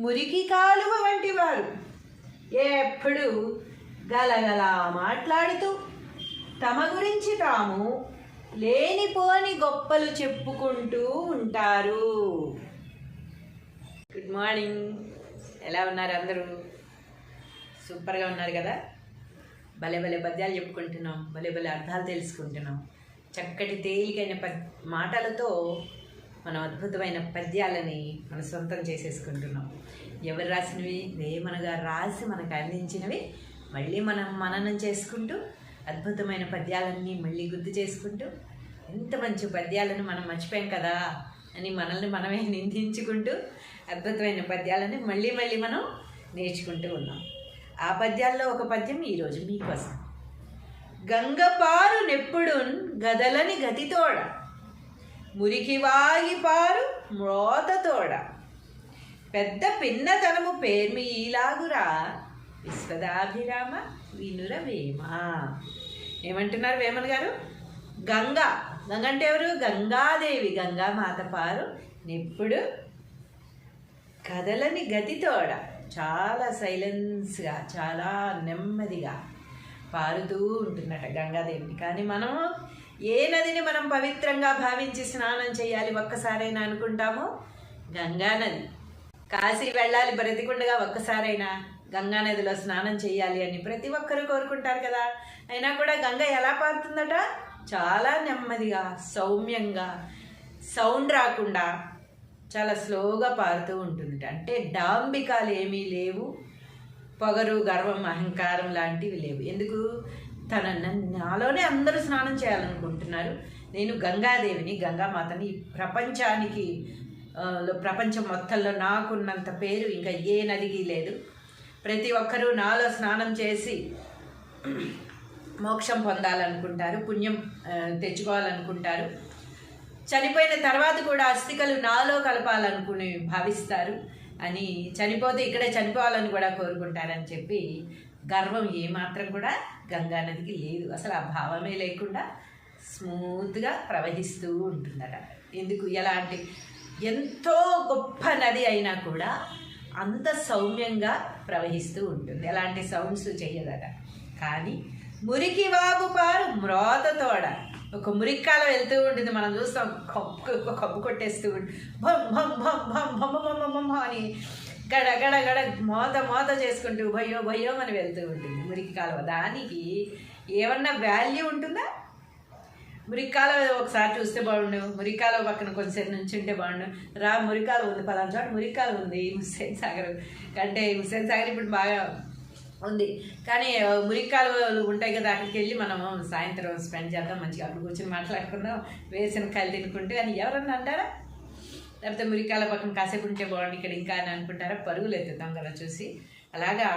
మురికి కాలువ వంటి వారు ఎప్పుడు గలగలా మాట్లాడుతూ తమ గురించి తాము లేనిపోని గొప్పలు చెప్పుకుంటూ ఉంటారు. Good morning. ఎలా ఉన్నారు అందరూ? సూపర్గా ఉన్నారు కదా? భలే భలే పద్యాలు చెప్పుకుంటున్నాం, భలే భలే అర్థాలు తెలుసుకుంటున్నాం. చక్కటి తేలికైన మాటలతో మనం అద్భుతమైన పద్యాలని మన సొంతం చేసేసుకుంటున్నాం. ఎవరు రాసినవి? వేమన గారు రాసి మనకు అందించినవి మళ్ళీ మనం మననం చేసుకుంటూ అద్భుతమైన పద్యాలన్నీ మళ్ళీ గుర్తు చేసుకుంటూ, ఎంత మంచి పద్యాలను మనం మర్చిపోయాం కదా అని మనల్ని మనమే నిందించుకుంటూ అద్భుతమైన పద్యాలని మళ్ళీ మళ్ళీ మనం నేర్చుకుంటూ ఉన్నాం. ఆ పద్యాల్లో ఒక పద్యం ఈరోజు మీకోసం. గంగపారు నెప్పుడు గదలని గతితోడ, మురికి వాగిపారు మ్రోతతోడ, పెద్ద పిన్నతనము పేర్మి ఈలాగురా, విశ్వదాభిరామ వినుర వేమ. ఏమంటున్నారు వేమన్ గారు? గంగ అంటే ఎవరు? గంగాదేవి. గంగామాత పారు నెప్పుడు కదలని గతితోడ, చాలా సైలెన్స్గా చాలా నెమ్మదిగా పారుతూ ఉంటున్నట గంగాదేవిని. కానీ మనము ఏ నదిని మనం పవిత్రంగా భావించి స్నానం చేయాలి ఒక్కసారైనా అనుకుంటామో? గంగానది. కాశీ వెళ్ళాలి బ్రతికుండగా ఒక్కసారైనా గంగానదిలో స్నానం చేయాలి అని ప్రతి ఒక్కరూ కోరుకుంటారు కదా. అయినా కూడా గంగ ఎలా పారుతుందట? చాలా నెమ్మదిగా, సౌమ్యంగా, సౌండ్ రాకుండా చాలా స్లోగా పారుతూ ఉంటుంది. అంటే డాంబికాలు ఏమీ లేవు, పొగరు, గర్వం, అహంకారం లాంటివి లేవు. ఎందుకు? నాలోనే అందరూ స్నానం చేయాలనుకుంటున్నారు. నేను గంగాదేవిని, గంగామాతని. ప్రపంచానికి ప్రపంచం మొత్తంలో నాకున్నంత పేరు ఇంకా ఏ నదికి లేదు. ప్రతి ఒక్కరూ నాలో స్నానం చేసి మోక్షం పొందాలనుకుంటారు, పుణ్యం తెచ్చుకోవాలనుకుంటారు. చనిపోయిన తర్వాత కూడా అస్థికలు నాలో కలపాలనుకుని భావిస్తారు అని, చనిపోతే ఇక్కడే చనిపోవాలని కూడా కోరుకుంటారని చెప్పి గర్వం ఏమాత్రం కూడా గంగానదికి లేదు. అసలు ఆ భావమే లేకుండా స్మూత్గా ప్రవహిస్తూ ఉంటుందట. ఎందుకు? ఎలాంటి ఎంతో గొప్ప నది అయినా కూడా అంత సౌమ్యంగా ప్రవహిస్తూ ఉంటుంది, ఎలాంటి సౌండ్స్ చెయ్యదట. కానీ మురికి వాగు పారు మ్రోతతోడ, ఒక మురిక్కాల వెళ్తూ ఉంటుంది, మనం చూస్తాం, కబ్బు కొట్టేస్తూ ఉంటుంది, భమ్ భమ్ భమ్ భమ్ భమ్ భమ్ భమ్ అని గడ గడ గడ మోత చేసుకుంటూ భయ్యో భయ్యో అని వెళ్తూ ఉంటుంది మురికి కాలువ. దానికి ఏమన్నా వాల్యూ ఉంటుందా? మురికాల ఒకసారి చూస్తే బాగుండు, మురికాల పక్కన కొంచెంసేపు నుంచి ఉంటే బాగుండు. మురికాల ఉంది, పలానా చోట మురికాల ఉంది, హుస్సేన్ సాగర్ అంటే హుస్సేన్ సాగర్ ఇప్పుడు బాగా ఉంది, కానీ మురికాలు ఉంటాయి కదా, అక్కడికి వెళ్ళి మనము సాయంత్రం స్పెండ్ చేద్దాం, మంచిగా అక్కడ కూర్చొని మాట్లాడుకుందాం, వేసిన కాయలు తినుకుంటే అని ఎవరన్నా అంటారా? లేకపోతే మురికాల పక్కన కాసేపు ఉంటే బాగుండు ఇక్కడ ఇంకా అని అనుకుంటారా? పరుగులు ఎత్తుతాం కదా చూసి. అలాగా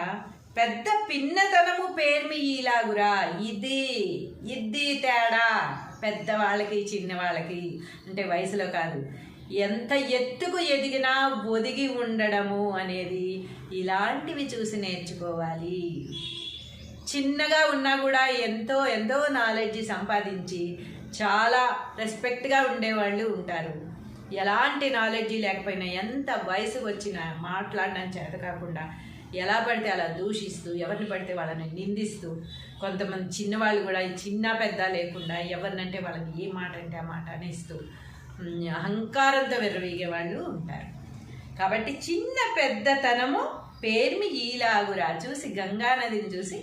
పెద్ద పిన్నతనము పేర్మి ఈలాగురా, ఇది తేడా పెద్దవాళ్ళకి చిన్నవాళ్ళకి, అంటే వయసులో కాదు, ఎంత ఎత్తుకు ఎదిగినా ఒదిగి ఉండడము అనేది ఇలాంటివి చూసి నేర్చుకోవాలి. చిన్నగా ఉన్నా కూడా ఎంతో ఎంతో నాలెడ్జ్ సంపాదించి చాలా రెస్పెక్ట్గా ఉండేవాళ్ళు ఉంటారు. ఎలాంటి నాలెడ్జ్ లేకపోయినా, ఎంత వయసుకు వచ్చినా మాట్లాడడం చేత కాకుండా ఎలా పడితే అలా దూషిస్తూ, ఎవరిని పడితే వాళ్ళని నిందిస్తూ, కొంతమంది చిన్నవాళ్ళు కూడా చిన్న పెద్ద లేకుండా ఎవరినంటే వాళ్ళని ఏ మాట అంటే ఆ మాట అనేస్తూ అహంకారంతో విర్రవీగే వాళ్ళు ఉంటారు. కాబట్టి చిన్న పెద్దతనము పేర్మి ఈలాగురా చూసి గంగానదిని చూసి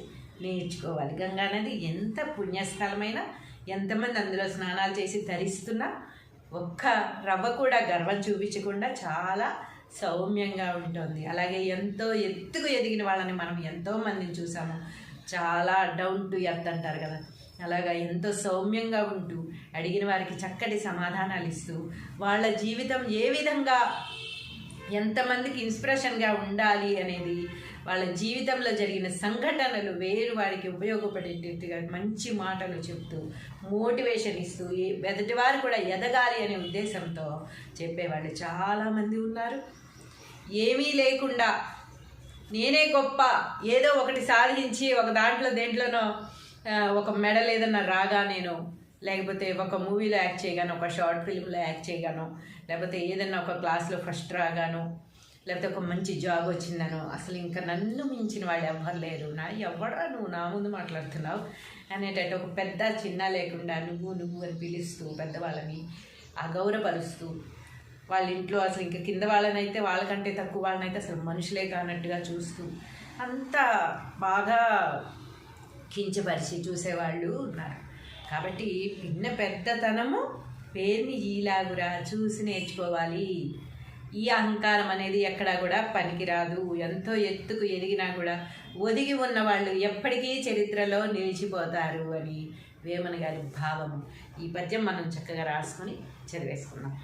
నేర్చుకోవాలి. గంగానది ఎంత పుణ్యస్థలమైన, ఎంతమంది అందులో స్నానాలు చేసి ధరిస్తున్నా ఒక్క రవ్వ కూడా గర్వం చూపించకుండా చాలా సౌమ్యంగా ఉంటుంది. అలాగే ఎంతో ఎత్తుకు ఎదిగిన వాళ్ళని మనం ఎంతోమందిని చూసాము, చాలా డౌన్ టు ఎర్త్ అంటారు కదా, అలాగా ఎంతో సౌమ్యంగా ఉంటూ అడిగిన వారికి చక్కటి సమాధానాలు ఇస్తూ వాళ్ళ జీవితం ఏ విధంగా ఎంతమందికి ఇన్స్పిరేషన్గా ఉండాలి అనేది, వాళ్ళ జీవితంలో జరిగిన సంఘటనలు వేరు వారికి ఉపయోగపడేటట్టుగా మంచి మాటలు చెప్తూ మోటివేషన్ ఇస్తూ ఎదుటివారు కూడా ఎదగాలి అనే ఉద్దేశంతో చెప్పేవాళ్ళు చాలామంది ఉన్నారు. ఏమీ లేకుండా నేనే గొప్ప, ఏదో ఒకటి సాధించి ఒక దేంట్లోనో ఒక మెడల్ ఏదన్నా రాగా నేను, లేకపోతే ఒక మూవీలో యాక్ట్ చేయగాను, ఒక షార్ట్ ఫిల్మ్లో యాక్ట్ చేయగాను, లేకపోతే ఏదన్నా ఒక క్లాస్లో ఫస్ట్ రాగాను, లేకపోతే ఒక మంచి జాబ్ వచ్చిందనో, అసలు ఇంకా నన్ను మించిన వాళ్ళు ఎవ్వరు లేరు, ఎవడరా నువ్వు నా ముందు మాట్లాడుతున్నావు అనేటట్టు ఒక పెద్ద చిన్న లేకుండా నువ్వు అని పిలుస్తూ పెద్దవాళ్ళని అగౌరవపరుస్తూ, వాళ్ళ ఇంట్లో అసలు ఇంకా కింద వాళ్ళనైతే వాళ్ళకంటే తక్కువ వాళ్ళనైతే అసలు మనుషులే కానట్టుగా చూస్తూ అంత బాగా కించపరిచి చూసేవాళ్ళు ఉన్నారు. కాబట్టి పిన్న పెద్దతనము పేరుని ఈలాగురా చూసి నేర్చుకోవాలి. ఈ అహంకారం అనేది ఎక్కడా కూడా పనికిరాదు. ఎంతో ఎత్తుకు ఎదిగినా కూడా ఒదిగి ఉన్న వాళ్ళు ఎప్పటికీ చరిత్రలో నిలిచిపోతారు అని వేమన గారి భావము. ఈ పద్యం మనం చక్కగా రాసుకొని చదివేసుకున్నాం.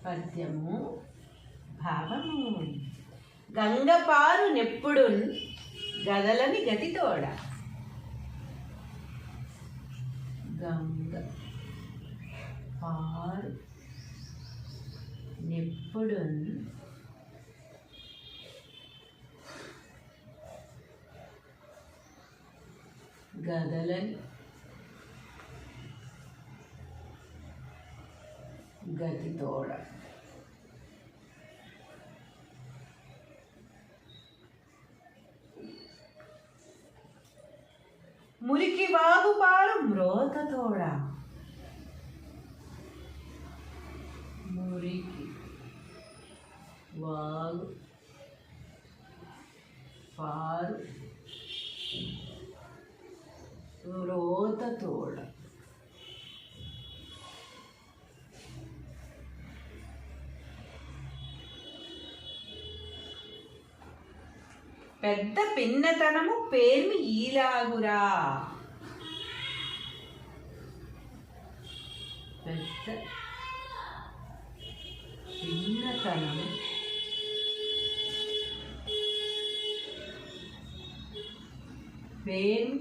పద్యము భావము. గంగపారు నెప్పుడు గదలని గతితోడ, గంగ పారు నెప్పుడు గదలని గతితోడ. మురికి వాగుపాలు మ్రోతతోడ. మురికి వాగు పారు మ్రోతతోడ. పెద్ద పిన్నతనము పేర్మి ఈలాగురా. పెద్ద పిన్నతనము పేర్మి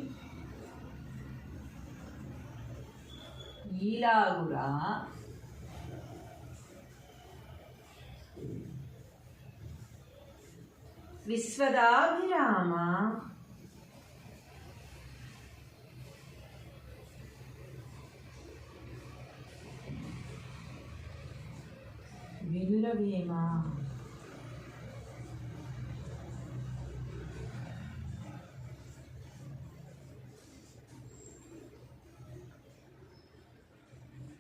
ఈలాగురా. విశ్వదాభిరామ వినురవేమ.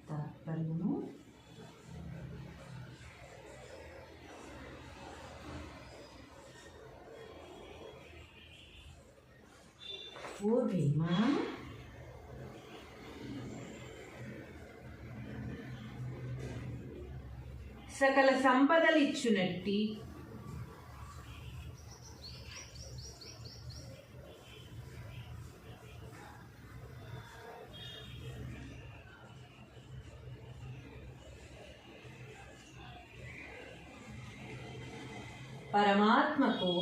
తాత్పర్యము ఓ వేమ, సకల సంపదలిచ్చునట్టి పరమాత్మకు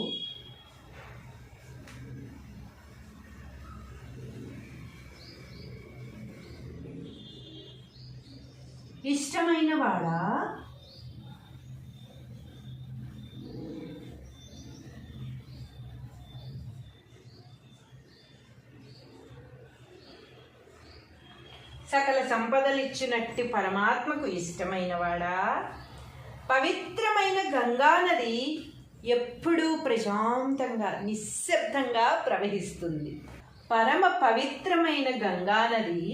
ఇష్టమైన వాడా. సకల సంపదలిచ్చినట్టి పరమాత్మకు ఇష్టమైన వాడా. పవిత్రమైన గంగానది ఎప్పుడూ ప్రశాంతంగా నిశ్శబ్దంగా ప్రవహిస్తుంది. పరమ పవిత్రమైన గంగానది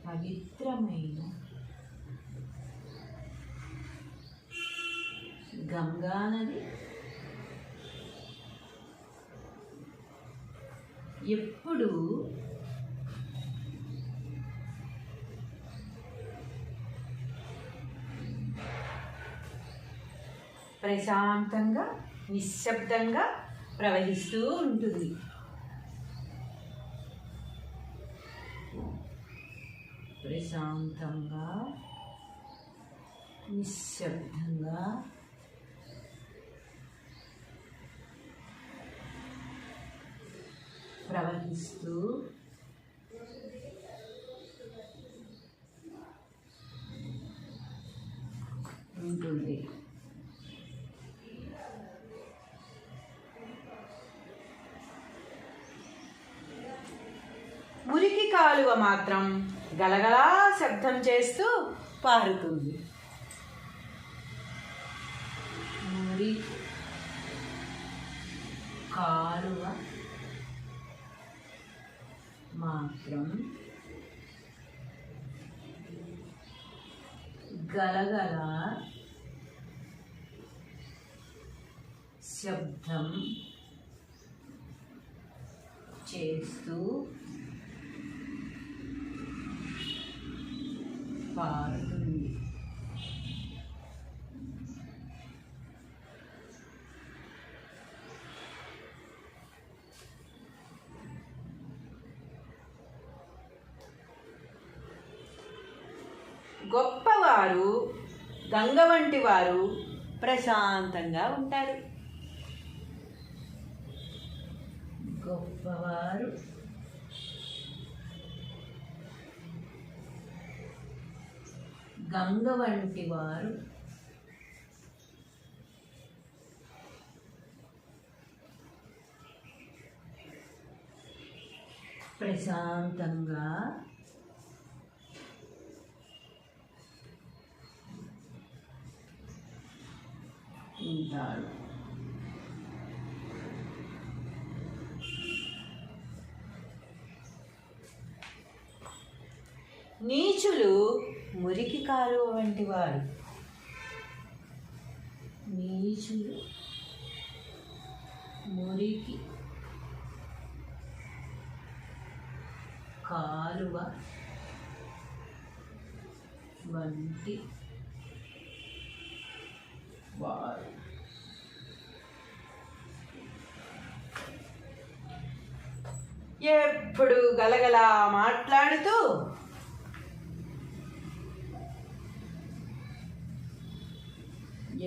పవిత్రమైన గంగానది ఎప్పుడు ప్రశాంతంగా నిశ్శబ్దంగా ప్రవహిస్తూ ఉంటుంది. ప్రశాంతంగా నిశ్శబ్దంగా ప్రవహిస్తూ ఉంటుంది. మురికి కాలువ మాత్రం గలగలా శబ్దం చేస్తూ పారుతుంది. మురికి కాలువ మాత్రం గలగల శబ్దం చేస్తూ పారుతుంది. గొప్పవారు గంగ వంటి వారు ప్రశాంతంగా ఉంటారు. గొప్పవారు గంగ వంటి వారు ప్రశాంతంగా ఉంటాడు. నీచులు మురికి కాలువ వంటి వారు. నీచులు మురికి కాలువ వంటి వారు. ఎప్పుడు గలగల మాట్లాడుతూ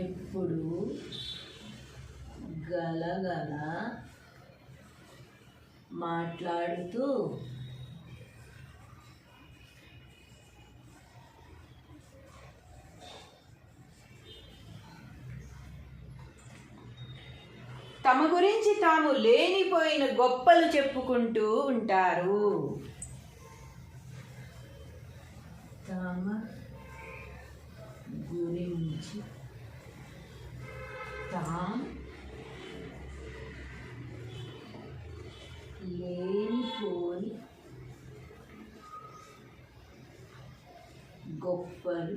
ఎప్పుడు గలగల మాట్లాడుతూ తమ గురించి తాము లేనిపోయిన గొప్పలు చెప్పుకుంటూ ఉంటారు. తమ గురించి తాము లేనిపోని గొప్పలు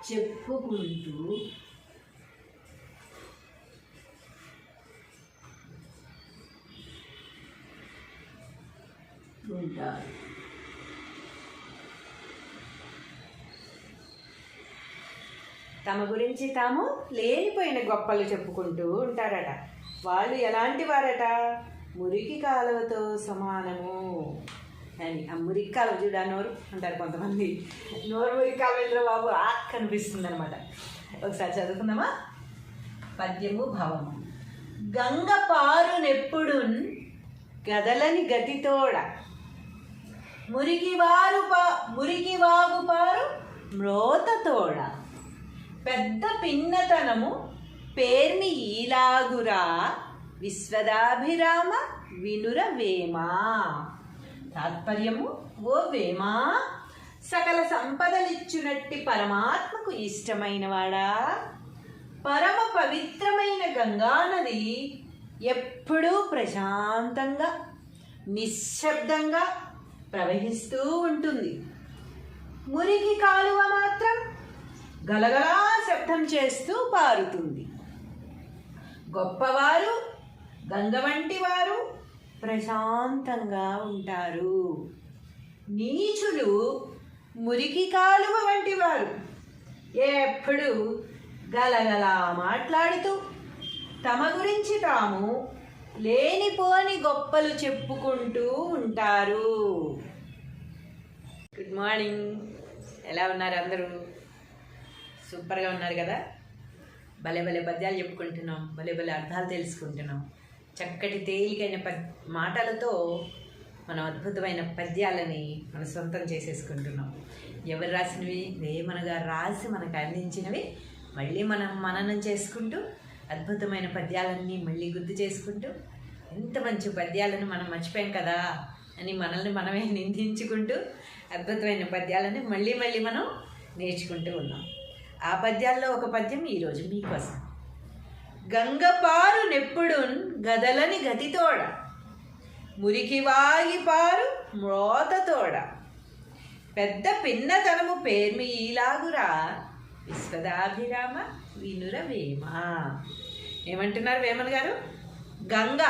చెప్పుకుంటూ ఉంటారు. తమ గురించి తాము లేనిపోయిన గొప్పలు చెప్పుకుంటూ ఉంటారట. వాళ్ళు ఎలాంటి వారట? మురికి కాలువతో సమానము అని. ఆ మురికి కాలువ చూడ నోరు అంటారు కొంతమంది. నోరు మురికి కాలువ బాబు కనిపిస్తుంది అనమాట. ఒకసారి చదువుకుందామా? పద్యము భవము. గంగ పారునెప్పుడు గదలని గతితోడ, మురికి వాగు పారు మ్రోతతోడ, పెద్ద పిన్నతనము పేర్మి ఈలాగురా, విశ్వదాభిరామ వినుర వేమా. తాత్పర్యము: ఓ వేమా, సకల సంపదలిచ్చునట్టి పరమాత్మకు ఇష్టమైన వాడా, పరమ పవిత్రమైన గంగానది ఎప్పుడూ ప్రశాంతంగా నిశ్శబ్దంగా ప్రవహిస్తూ ఉంటుంది. మురికి కాలువ మాత్రం గలగలా శబ్దం చేస్తూ పారుతుంది. గొప్పవారు గంగ వంటి వారు ప్రశాంతంగా ఉంటారు. నీచులు మురికి కాలువ వంటి వారు ఎప్పుడు గలగలా మాట్లాడుతూ తమ గురించి తాము లేనిపోని గొప్పలు చెప్పుకుంటూ ఉంటారు. Good morning. ఎలా ఉన్నారు అందరూ? సూపర్గా ఉన్నారు కదా? భలే భలే పద్యాలు చెప్పుకుంటున్నాం, భలే భలే అర్థాలు తెలుసుకుంటున్నాం. చక్కటి తేలికైన మాటలతో మనం అద్భుతమైన పద్యాలని మనం సొంతం చేసేసుకుంటున్నాం. ఎవరు రాసినవి? వేమన గారు రాసి మనకు అందించినవి మళ్ళీ మనం మననం చేసుకుంటూ అద్భుతమైన పద్యాలన్నీ మళ్ళీ గుర్తు చేసుకుంటూ, ఎంత మంచి పద్యాలను మనం మర్చిపోయాం కదా అని మనల్ని మనమే నిందించుకుంటూ అద్భుతమైన పద్యాలని మళ్ళీ మళ్ళీ మనం నేర్చుకుంటూ ఉన్నాం. ఆ పద్యాల్లో ఒక పద్యం ఈరోజు మీకోసం. గంగపారు నెప్పుడు గదలని గతితోడ, మురికి వాగి పారు మ్రోతతోడ, పెద్ద పిన్నతనము పేర్మి ఈలాగురా, విశ్వదాభిరామ వినుర వేమ. ఏమంటున్నారు వేమన్ గారు? గంగ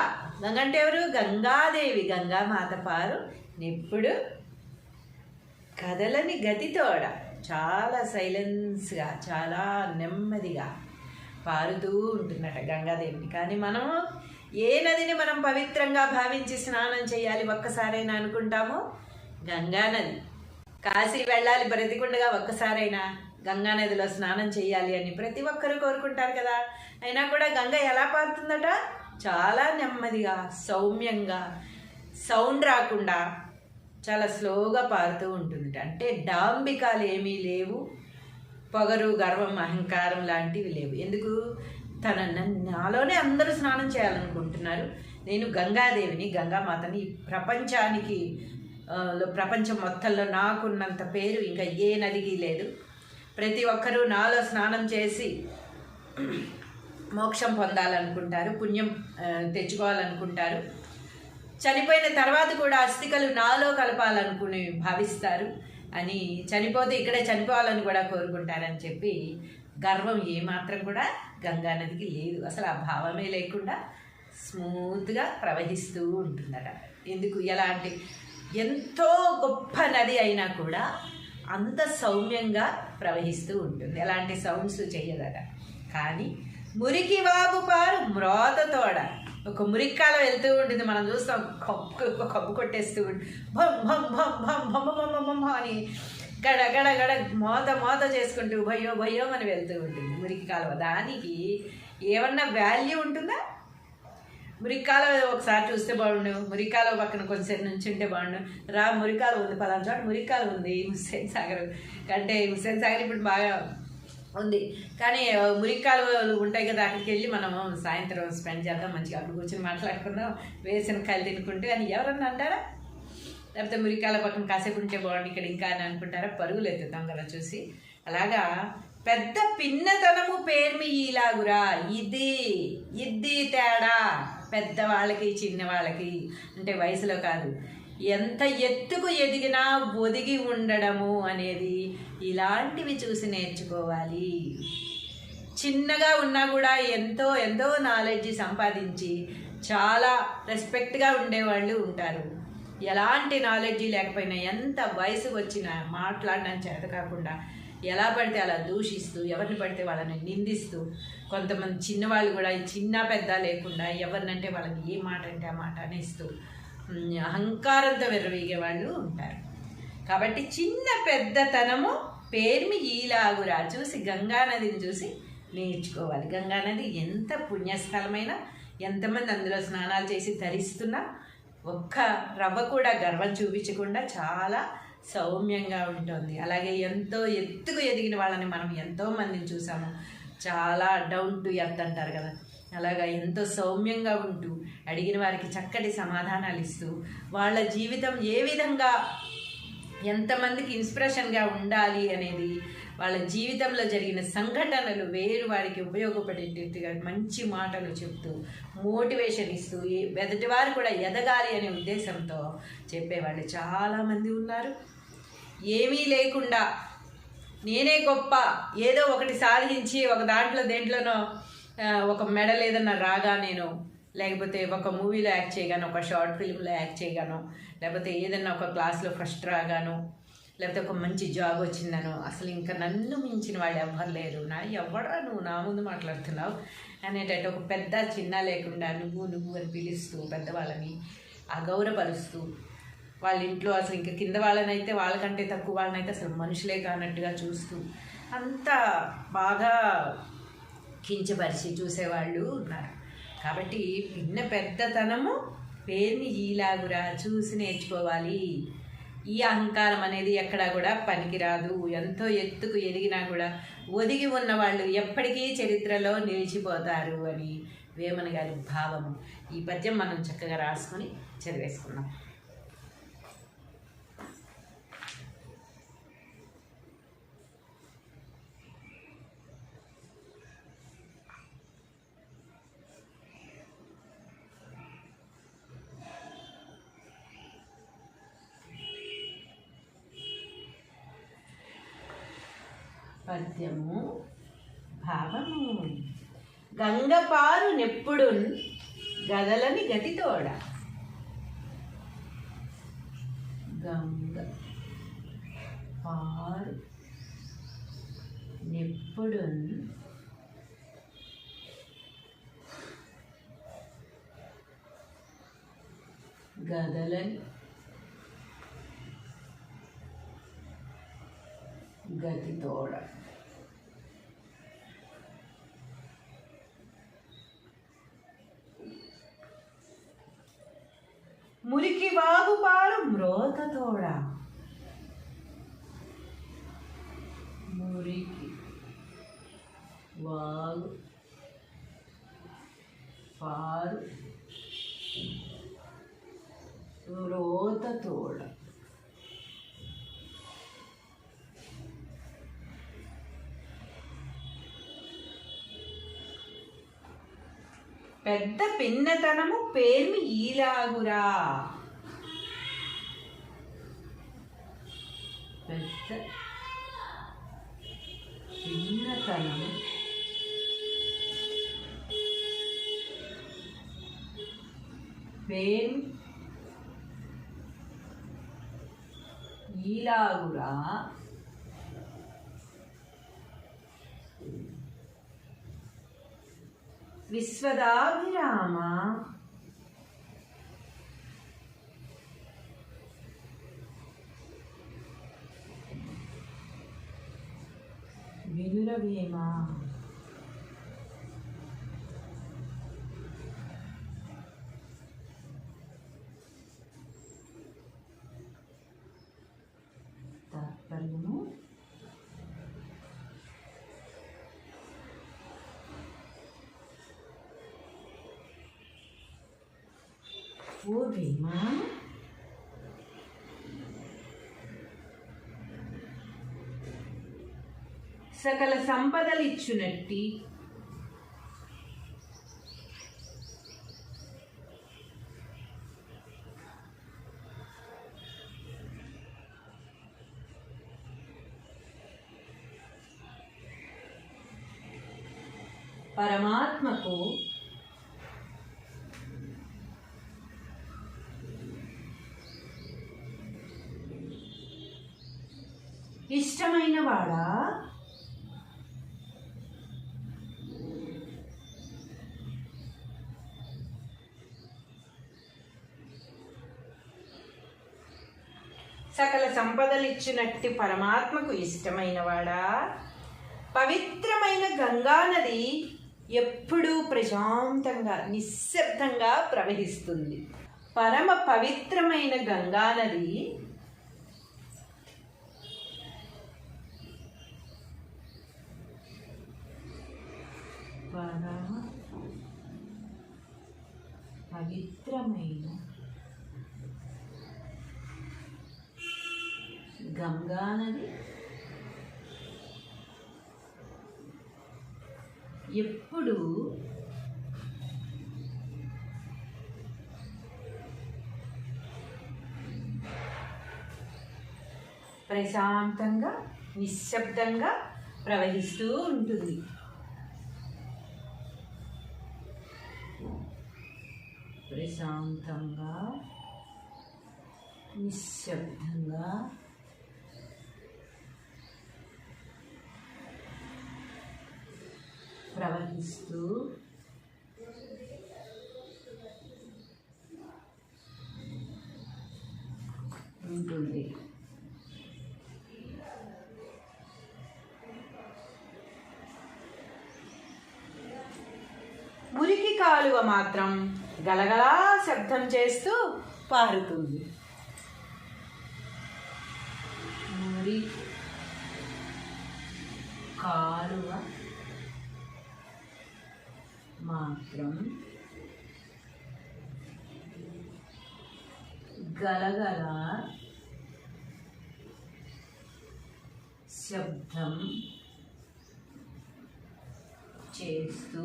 అంటే ఎవరు? గంగాదేవి. గంగామాత పారు నెప్పుడు కదలని గతితోడ, చాలా సైలెన్స్గా చాలా నెమ్మదిగా పారుతూ ఉంటున్నట గంగాదేవిని. కానీ మనం ఏ నదిని మనం పవిత్రంగా భావించి స్నానం చేయాలి ఒక్కసారైనా అనుకుంటామో? గంగానది. కాశీ వెళ్ళాలి బ్రతికుండగా ఒక్కసారైనా గంగానదిలో స్నానం చేయాలి అని ప్రతి ఒక్కరూ కోరుకుంటారు కదా. అయినా కూడా గంగ ఎలా పారుతుందట? చాలా నెమ్మదిగా, సౌమ్యంగా, సౌండ్ రాకుండా చాలా స్లోగా పారుతూ ఉంటుందట. అంటే డాంబికాలు ఏమీ లేవు, పొగరు, గర్వం, అహంకారం లాంటివి లేవు. ఎందుకు? నాలోనే అందరూ స్నానం చేయాలనుకుంటున్నారు. నేను గంగాదేవిని, గంగామాతని. ఈ ప్రపంచానికి ప్రపంచం మొత్తంలో నాకున్నంత పేరు ఇంకా ఏ నదికి లేదు. ప్రతి ఒక్కరూ నాలో స్నానం చేసి మోక్షం పొందాలనుకుంటారు, పుణ్యం తెచ్చుకోవాలనుకుంటారు. చనిపోయిన తర్వాత కూడా అస్థికలు నాలో కలపాలనుకుని భావిస్తారు అని, చనిపోతే ఇక్కడే చనిపోవాలని కూడా కోరుకుంటారని చెప్పి గర్వం ఏమాత్రం కూడా గంగానదికి లేదు. అసలు ఆ భావమే లేకుండా స్మూత్గా ప్రవహిస్తూ ఉంటుందట. ఎందుకు? ఎలాంటి ఎంతో గొప్ప నది అయినా కూడా అంత సౌమ్యంగా ప్రవహిస్తూ ఉంటుంది, ఎలాంటి సౌండ్స్ చెయ్యదట. కానీ మురికి వాగు పారు మ్రోతతోడ, ఒక మురిక్కాల వెళ్తూ ఉంటుంది, మనం చూస్తాం కబ్బు కొట్టేస్తూ ఉంటుంది, భం భం భం భం భం భం భం అని గడ గడ గడ మోత చేసుకుంటూ భయ్యో అని వెళ్తూ ఉంటుంది మురికి కాలువ. దానికి ఏమన్నా వాల్యూ ఉంటుందా? మురికాల ఒకసారి చూస్తే బాగుండు, మురికాల పక్కన కొంచెంసేపు నుంచి ఉంటే బాగుండు. మురికాల ఉంది, పలానా చోట మురికాల ఉంది, హుస్సేన్ సాగర్ కంటే హుస్సేన్ సాగర్ ఇప్పుడు బాగా ఉంది, కానీ మురికాలువలు ఉంటాయి కదా, అక్కడికి వెళ్ళి మనము సాయంత్రం స్పెండ్ చేద్దాం, మంచిగా అక్కడ కూర్చొని మాట్లాడుకుందాం, వేసిన కళ్ళు తినుకుంటే అని ఎవరన్నా అంటారా? లేకపోతే మురికాల పక్కన కాసేపు ఉంటే బాగుండు ఇక్కడ ఇంకా అని అనుకుంటారా? పరుగులు ఎత్తుతాం కదా చూసి. అలాగా పెద్ద పిన్నతనము పేర్మి ఈలాగురా, ఇది తేడా పెద్దవాళ్ళకి చిన్నవాళ్ళకి, అంటే వయసులో కాదు, ఎంత ఎత్తుకు ఎదిగినా ఒదిగి ఉండడము అనేది ఇలాంటివి చూసి నేర్చుకోవాలి. చిన్నగా ఉన్నా కూడా ఎంతో ఎంతో నాలెడ్జ్ సంపాదించి చాలా రెస్పెక్ట్గా ఉండేవాళ్ళు ఉంటారు. ఎలాంటి నాలెడ్జీ లేకపోయినా, ఎంత వయసు వచ్చినా మాట్లాడడం చేత కాకుండా ఎలా పడితే అలా దూషిస్తూ, ఎవరిని పడితే వాళ్ళని నిందిస్తూ, కొంతమంది చిన్నవాళ్ళు కూడా చిన్న పెద్ద లేకుండా ఎవరినంటే వాళ్ళని ఏ మాట అంటే ఆ మాట అనేస్తూ అహంకారంతో విర్రవీగే వాళ్ళు ఉంటారు. కాబట్టి చిన్న పెద్దతనము పేర్మి ఈలాగురా చూసి గంగానదిని చూసి నేర్చుకోవాలి. గంగానది ఎంత పుణ్యస్థలమైన, ఎంతమంది అందులో స్నానాలు చేసి ధరిస్తున్నా ఒక్క రవ్వ కూడా గర్వం చూపించకుండా చాలా సౌమ్యంగా ఉంటుంది. అలాగే ఎంతో ఎత్తుకు ఎదిగిన వాళ్ళని మనం ఎంతోమందిని చూసాము, చాలా డౌన్ టు ఎర్త్ అంటారు కదా, అలాగా ఎంతో సౌమ్యంగా ఉంటూ అడిగిన వారికి చక్కటి సమాధానాలు ఇస్తూ వాళ్ళ జీవితం ఏ విధంగా ఎంతమందికి ఇన్స్పిరేషన్గా ఉండాలి అనేది, వాళ్ళ జీవితంలో జరిగిన సంఘటనలు వేరు వారికి ఉపయోగపడేటట్టుగా మంచి మాటలు చెప్తూ మోటివేషన్ ఇస్తూ ఎదుటివారు కూడా ఎదగాలి అనే ఉద్దేశంతో చెప్పేవాళ్ళు చాలామంది ఉన్నారు. ఏమీ లేకుండా నేనే గొప్ప, ఏదో ఒకటి సాధించి ఒక దేంట్లోనో ఒక మెడల్ ఏదన్నా రాగా, నేను లేకపోతే ఒక మూవీలో యాక్ట్ చేయగాను, ఒక షార్ట్ ఫిల్మ్లో యాక్ట్ చేయగాను, లేకపోతే ఏదన్నా ఒక క్లాస్లో ఫస్ట్ రాగాను, లేకపోతే ఒక మంచి జాబ్ వచ్చిందను, అసలు ఇంకా నన్ను మించిన వాళ్ళు ఎవ్వరు లేరు, ఎవడరా నువ్వు నా ముందు మాట్లాడుతున్నావు అనేటట్టు ఒక పెద్ద చిన్న లేకుండా నువ్వు అని పిలుస్తూ పెద్దవాళ్ళని అగౌరవపరుస్తూ, వాళ్ళ ఇంట్లో అసలు ఇంకా కింద వాళ్ళనైతే వాళ్ళకంటే తక్కువ వాళ్ళనైతే అసలు మనుషులే కానట్టుగా చూస్తూ అంత బాగా కించపరిచి చూసేవాళ్ళు ఉన్నారు. కాబట్టి భిన్న పెద్దతనము పేరుని ఈలాగురా చూసి నేర్చుకోవాలి. ఈ అహంకారం అనేది ఎక్కడా కూడా పనికిరాదు. ఎంతో ఎత్తుకు ఎదిగినా కూడా ఒదిగి ఉన్న వాళ్ళు ఎప్పటికీ చరిత్రలో నిలిచిపోతారు అని వేమన గారి భావము. ఈ పద్యం మనం చక్కగా రాసుకొని చదివేసుకున్నాం. పద్యము భావము. గంగపారు నెప్పుడున్ గదలని గతితోడ, గంగ పారు నెప్పుడున్ గదలని గతితోడ. మురికి వాగు పారు మ్రోతతోడ, మురికి వాగు పారు రోత తోడ. పెద్ద పిన్నతనము పేర్మి ఈలాగురా. పెద్ద పిన్నతనము పేర్మి ఈలాగురా. విశ్వదాభిరామ వినురవేమ. తాత్పర్యము ఓ వేమ సకల సంపదలిచ్చునట్టి పరమాత్మకు ఇష్టమైన వాడా. సకల సంపదలిచ్చినట్టి పరమాత్మకు ఇష్టమైన వాడా. పవిత్రమైన గంగానది ఎప్పుడూ ప్రశాంతంగా నిశ్శబ్దంగా ప్రవహిస్తుంది. పరమ పవిత్రమైన గంగానది పరమ పవిత్రమైన గంగానది ఎప్పుడు ప్రశాంతంగా నిశ్శబ్దంగా ప్రవహిస్తూ ఉంటుంది. ప్రశాంతంగా నిశ్శబ్దంగా ప్రవహిస్తూ ఉంటుంది. మురికి కాలువ మాత్రం గలగలా శబ్దం చేస్తూ పారుతుంది. మురికి కాలువ మాత్రం గలగల శబ్దం చేస్తూ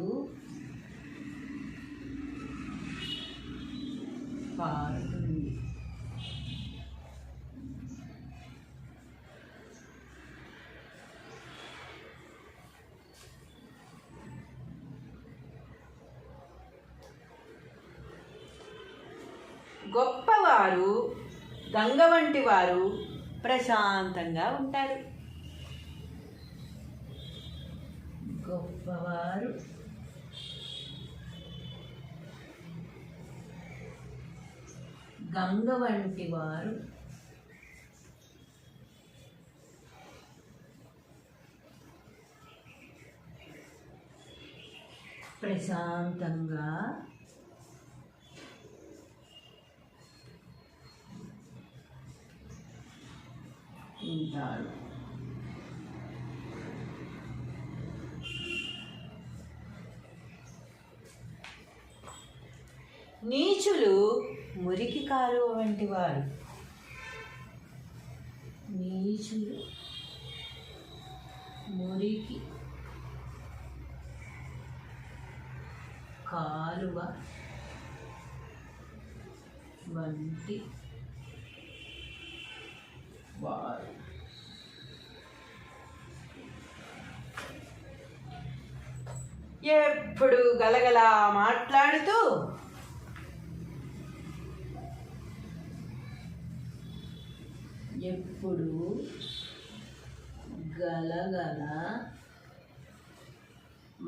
పారుతుంది. గొప్పవారు గంగ వంటి వారు ప్రశాంతంగా ఉంటారు. గొప్పవారు గంగ వంటి వారు ప్రశాంతంగా ఉంటారు. నీచులు మురికి కాలువ వంటి వారు. నీచులు మురికి కాలువ వంటి వారు. ఎప్పుడు గలగలా మాట్లాడుతూ ఎప్పుడు గలగల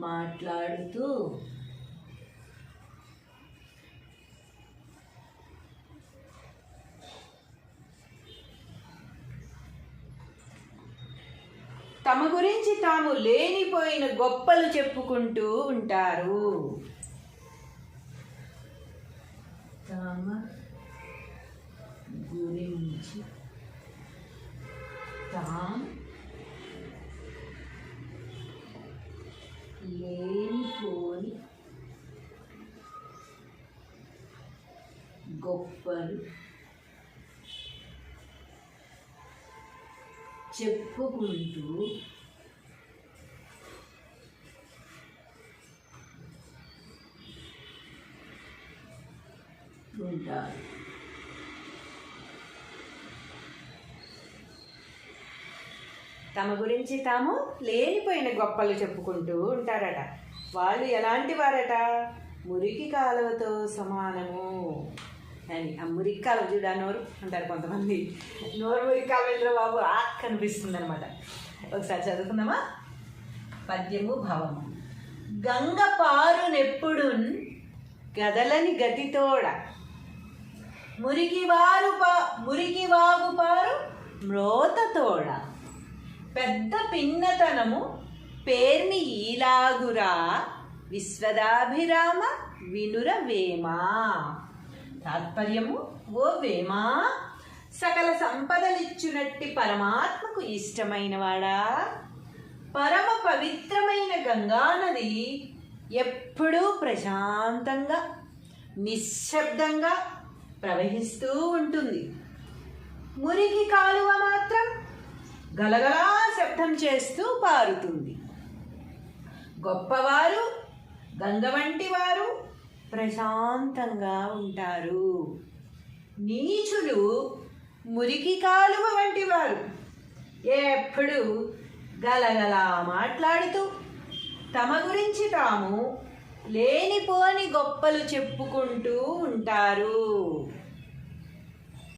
మాట్లాడుతూ తమ గురించి తాము లేనిపోయిన గొప్పలు చెప్పుకుంటూ ఉంటారు. తమ గురించి తాము లేనిపోని గొప్పలు చెప్పుకుంటూ ఉంటారు. తమ గురించి తాము లేనిపోయిన గొప్పలు చెప్పుకుంటూ ఉంటారట. వాళ్ళు ఎలాంటి వారట? మురికి కాలువతో సమానము అని. ఆ మురికి కాలువ చూడా నోరు అంటారు కొంతమంది. నోరు మురికి కాలువ బాబు కనిపిస్తుంది అనమాట. ఒకసారి చదువుకుందామా? పద్యము భావము. గంగ పారునెప్పుడు గదలని గతితోడ, మురికి వాగు పారు మ్రోతతోడ, పెద్ద పిన్నతనము పేర్మి ఈలాగురా, విశ్వదాభిరామ వినుర వేమా. తాత్పర్యము: ఓ వేమా, సకల సంపదలిచ్చునట్టి పరమాత్మకు ఇష్టమైన వాడా, పరమ పవిత్రమైన గంగానది ఎప్పుడూ ప్రశాంతంగా నిశ్శబ్దంగా ప్రవహిస్తూ ఉంటుంది. మురికి కాలువ మాత్రం గలగలా శబ్దం చేస్తూ పారుతుంది. గొప్పవారు గంగ వంటి వారు ప్రశాంతంగా ఉంటారు. నీచులు మురికి కాలువ వంటి వారు ఎప్పుడు గలగలా మాట్లాడుతూ తమ గురించి తాము లేనిపోని గొప్పలు చెప్పుకుంటూ ఉంటారు.